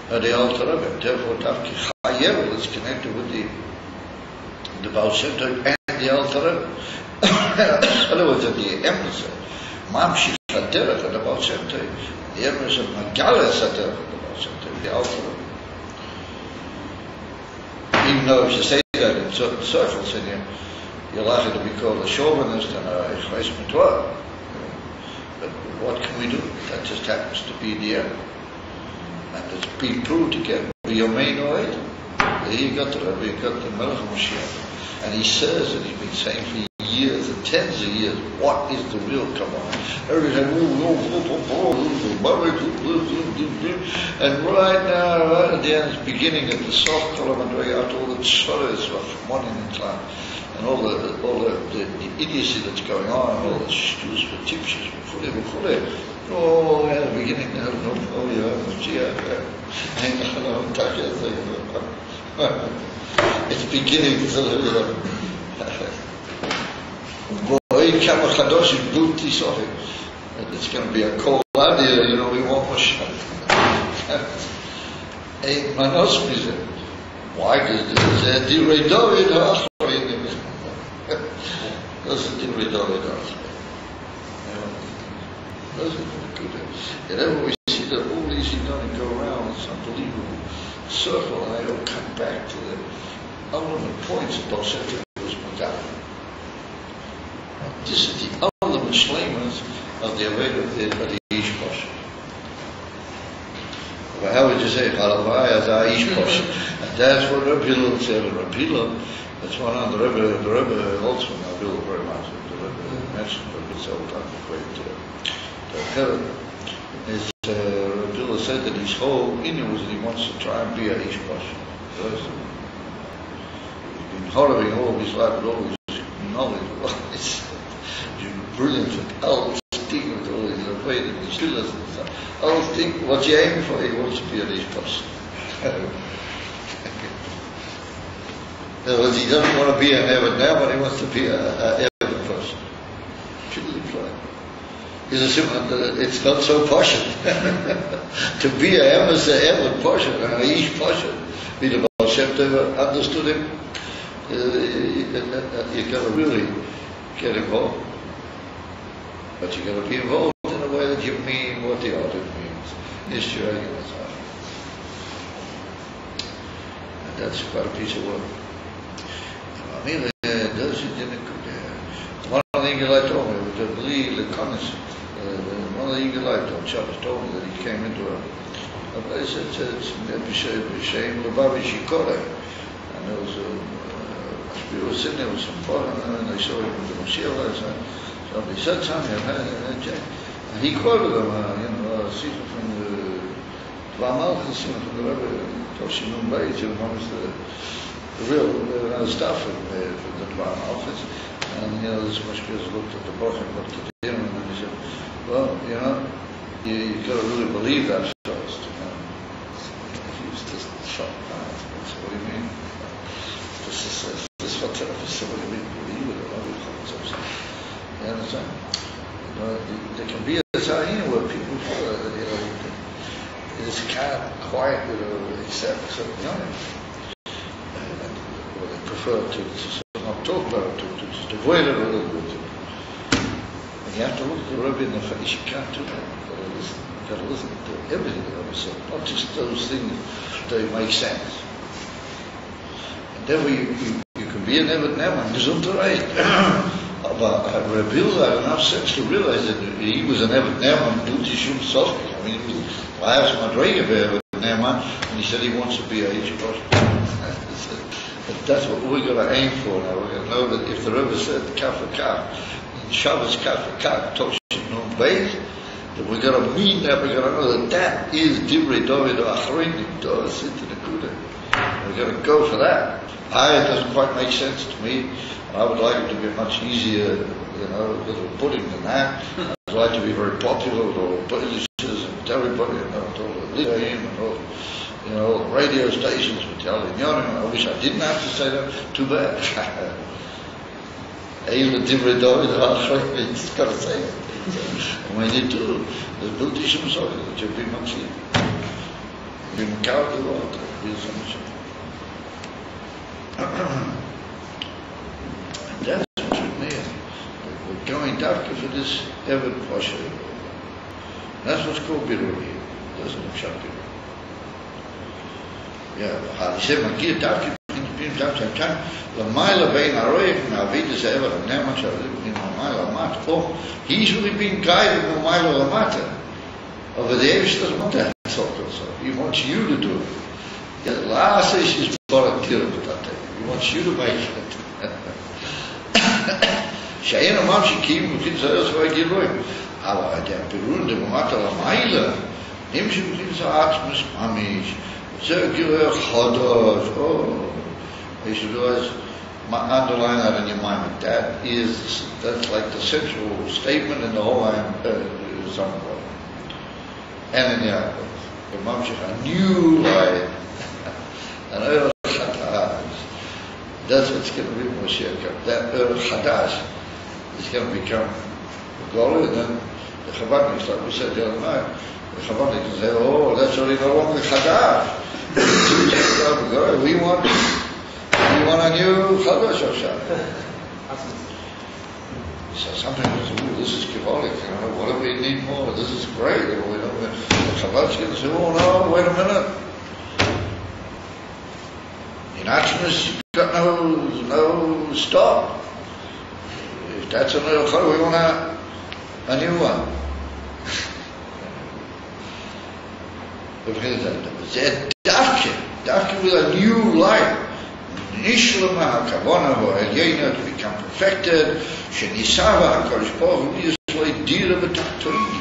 of the Alter Rebbe. Therefore, dafki chayev is connected with the Baal Shem Tov and the Alter Rebbe. In other words, the eminence of Mamshich HaDerech and the Baal Shem Tov, the eminence of Magalas HaDerech and the Baal Shem Tov, the Alter Rebbe. Even though if you say that in certain circles, and you're likely to be called a chauvinist and a Chais Matoa. But what can we do? That just happens to be the end. And it's been proved again. Yomein Oed. There you got the Rebbe, you got the Melech Moshiach. And he says, and he's been saying for years and tens of years, what is the real command? And right now, right at the end, it's beginning at the soft column and way out all the tzores from one in time, and all the idiocy that's going on, all the shtus for tipshus, oh, yeah, the beginning, it's beginning to it's going to be a cold idea, we want Moshe. Ain't manosmizim. Why does it Divrei David Ha'achroinim? Doesn't Divrei David Ha'achroinim? Doesn't it? Whenever we see that all these Yidonim go around, it's unbelievable circle, and they all come back to the ultimate points of Baal Shem Tov was Magal. This is the ultimate shleimus of the Aveda of the Ish Pasha. Well, how would you say Chalavai as a Ish Pasha? And that's what Rabbi Elul said. Rabbi Elul, that's one of the Rebbe also Rabbi Elul very much. The Rebbe mentioned Rabbi Elul time equated to the heaven. Rabbi Elul said that his whole inner was that he wants to try and be a Ish Pasha. He's been hollowing all his life with all his knowledge. It's brilliant with all sticking with all his Rebbe and his Tillahs and stuff. All think what's he aiming for? He wants to be a Ish Pasha. In other words, he doesn't want to be an Eved now, but he wants to be an Eved person. It's not so posh. To be an Eved person, an Ish Pasha, be the Baal Shem Tov understood him, you got to really get involved. But you got to be involved in a way that you mean what the other means. It's your argument. And that's quite a piece of work. I mean, one of the Eagle told me, to believe the comments, one of the Eagle told Shabbos told me that he came into a place that says, B'Shem Lubavitch Yikore. And there was we were sitting there with some foreign, and they saw him with the Moshiach. Somebody said something, and he quoted them, a secret from the Dvamalchus, from the Rebbe, Toshinun Beis, one of the real stuff from the Dvamalchus. And, this Moshiach looked at the book and looked at him, and he said, well, you've got to really believe that first. He was just shocked. That's what he mean. there can be a time where people feel that, they just can't quite, accept certain knowledge. Or they prefer to not talk about it, to just avoid it a little bit. And you have to look at the Rebbe in the face. You can't do that. You've got to listen to everything the Rebbe said, not just those things that make sense. And then you can be an Eved Neman, gesundheit. But Rebbe had enough sense to realize that he was an Eved Neman, Duty Shum Sofi. I mean, he was La'as Madrega Eved Neman, and he said he wants to be a H-Bosh. That's what we're going to aim for now. We're going to know that if the Rebbe said kaf and kaf, in Shabbos kaf and kaf, Toshin Nun Beis, that we're going to mean that, we're going to know that that is Divrei David Achronim, Dor Sit in the Kuda. We're going to go for that. It doesn't quite make sense to me. I would like it to be much easier, little pudding than that. I'd like to be very popular with all the publishers and everybody, and all the Lidaim and all the radio stations would tell him, I wish I didn't have to say that. Too bad. Even Divrei David, it's got to say it. And when you do, there's Buddhism so that you'll be much easier. You'll be Makar the world. You'll be so much easier. And that's what you mean. We're going after for this Eved Posher. That's what's called Biruri. Doesn't it shut Biruri? Yeah, he said, Magir Davki, Pim Davki, the Mila Bein Aroyev, Navidas Eved, and Nemash, in Mila Mat. Oh, he's really been guided in Mila Lamata. Over there, he doesn't want that talk also. He wants you to do it. The last is volunteer with that thing. He wants you to make it. Shayna Mamshi Kim, who can say, that's why I get away. Aber der Berühren, der Mata Lamaila, nimmst du in so Atmos, Mamish, circular Chodosh, you should realize, underline that in your mind. That's like the central statement in the whole song. And in the Yaakov, the Mamshech, a new life, an Ur Chadash. That's what's going to be Moshiach. That Ur Chadash is going to become Goli, and then the Chabadniks, like we said the other night, the Chabadniks say, that's already no longer Chadash. We want a new Chadash Hashem. So sometimes we say, this is Kivalik, what do we need more? This is great. The Chabadniks going to say, no, wait a minute. In Atmos, you've got no stop. If that's another Chadash, we want a new one. Dafke with a new life. Nishlama HaKavana HaElyena to become perfected. Shenisava HaKadosh Baruch Hu Yisrael Dira B'Tachtonim.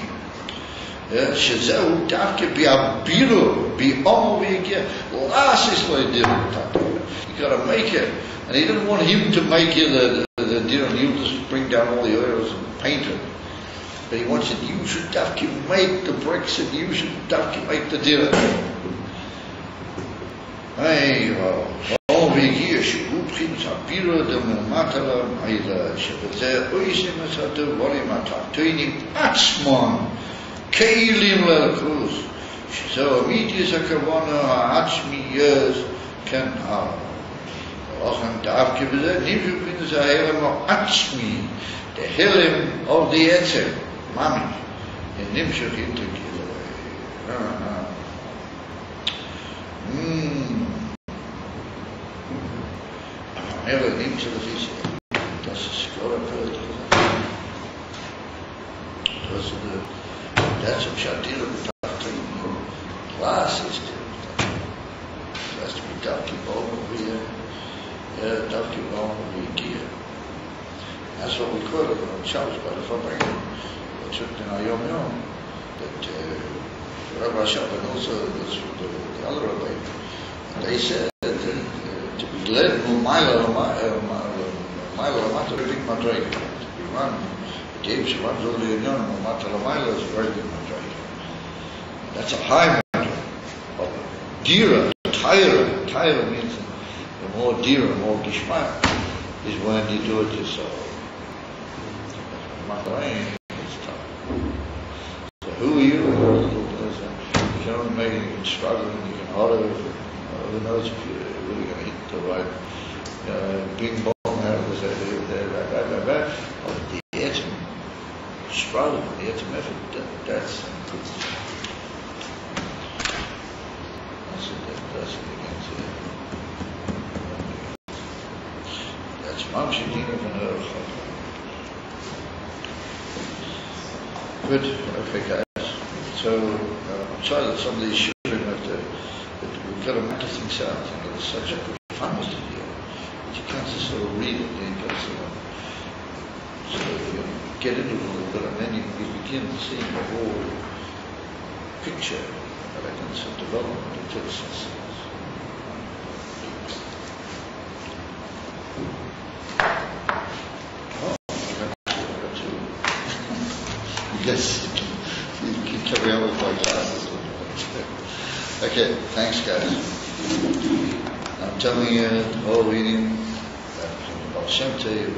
Shezehu Dafke Bi'abiru Bi'omo V'Yegeh Las Yisrael Dira B'Tachtonim. You got to make it. And he didn't want him to make you the Dira, and he'll just bring down all the oils and paint it. But he wants that you should dafki make the bricks, and you should dafki make the dira. All v'yigiyah shububchim sapira d'melmatala ma'ila shebezeh oisim esatu volim atachtoinim atzmon keilim l'elkuz shezeh amidyas hakavana ha'atzmiyas ken ha'al Lachem dafki b'zeh nimshu bin zaherim ha'atzmi the helim of the etzer Mami, and Nimshach into Gilaway. Never Nimshach is das ist Skorapöld. That's a Shadir of the class system. It has to be Dafki Bom here, Dafki Bom here. That's what we call it on Shabbos by the Fabrik. In our Yom Yom, that Rabbi Shab and also the other Rabbi, they said that to be led from Mila Lamata, a big Madrega. To be run, James runs over the Union, Lamata Lamila is a very good Madrega. That's a high Madrega. But Dira, Tyra means the more Dira, more Gishmak, is when you do it yourself. Madrega. So who are you? You can only make it, you can struggle and you can holler. Who knows if you're really going to hit the right bing bong out of this area. The atom struggle, the atom effort, that's it against it. That's Mamshi Dina van Erg. Good, okay guys. So, I'm sorry that some of these children have to, but we've got to matter things out. You know, there's such a profoundness to here. But you can't just sort of read it, you got to sort of get into it a little bit, and then you begin seeing the whole picture of elegance and development of citizens. Yes, you can carry on with my classes. Okay, thanks guys. I'm telling you the whole reading about Shem Tov,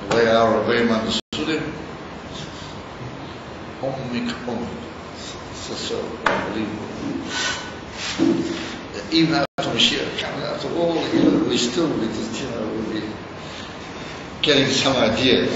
the way our Rebbeim understood it. So unbelievable. Even after Mashiach, after all, we still, we'll be getting some idea.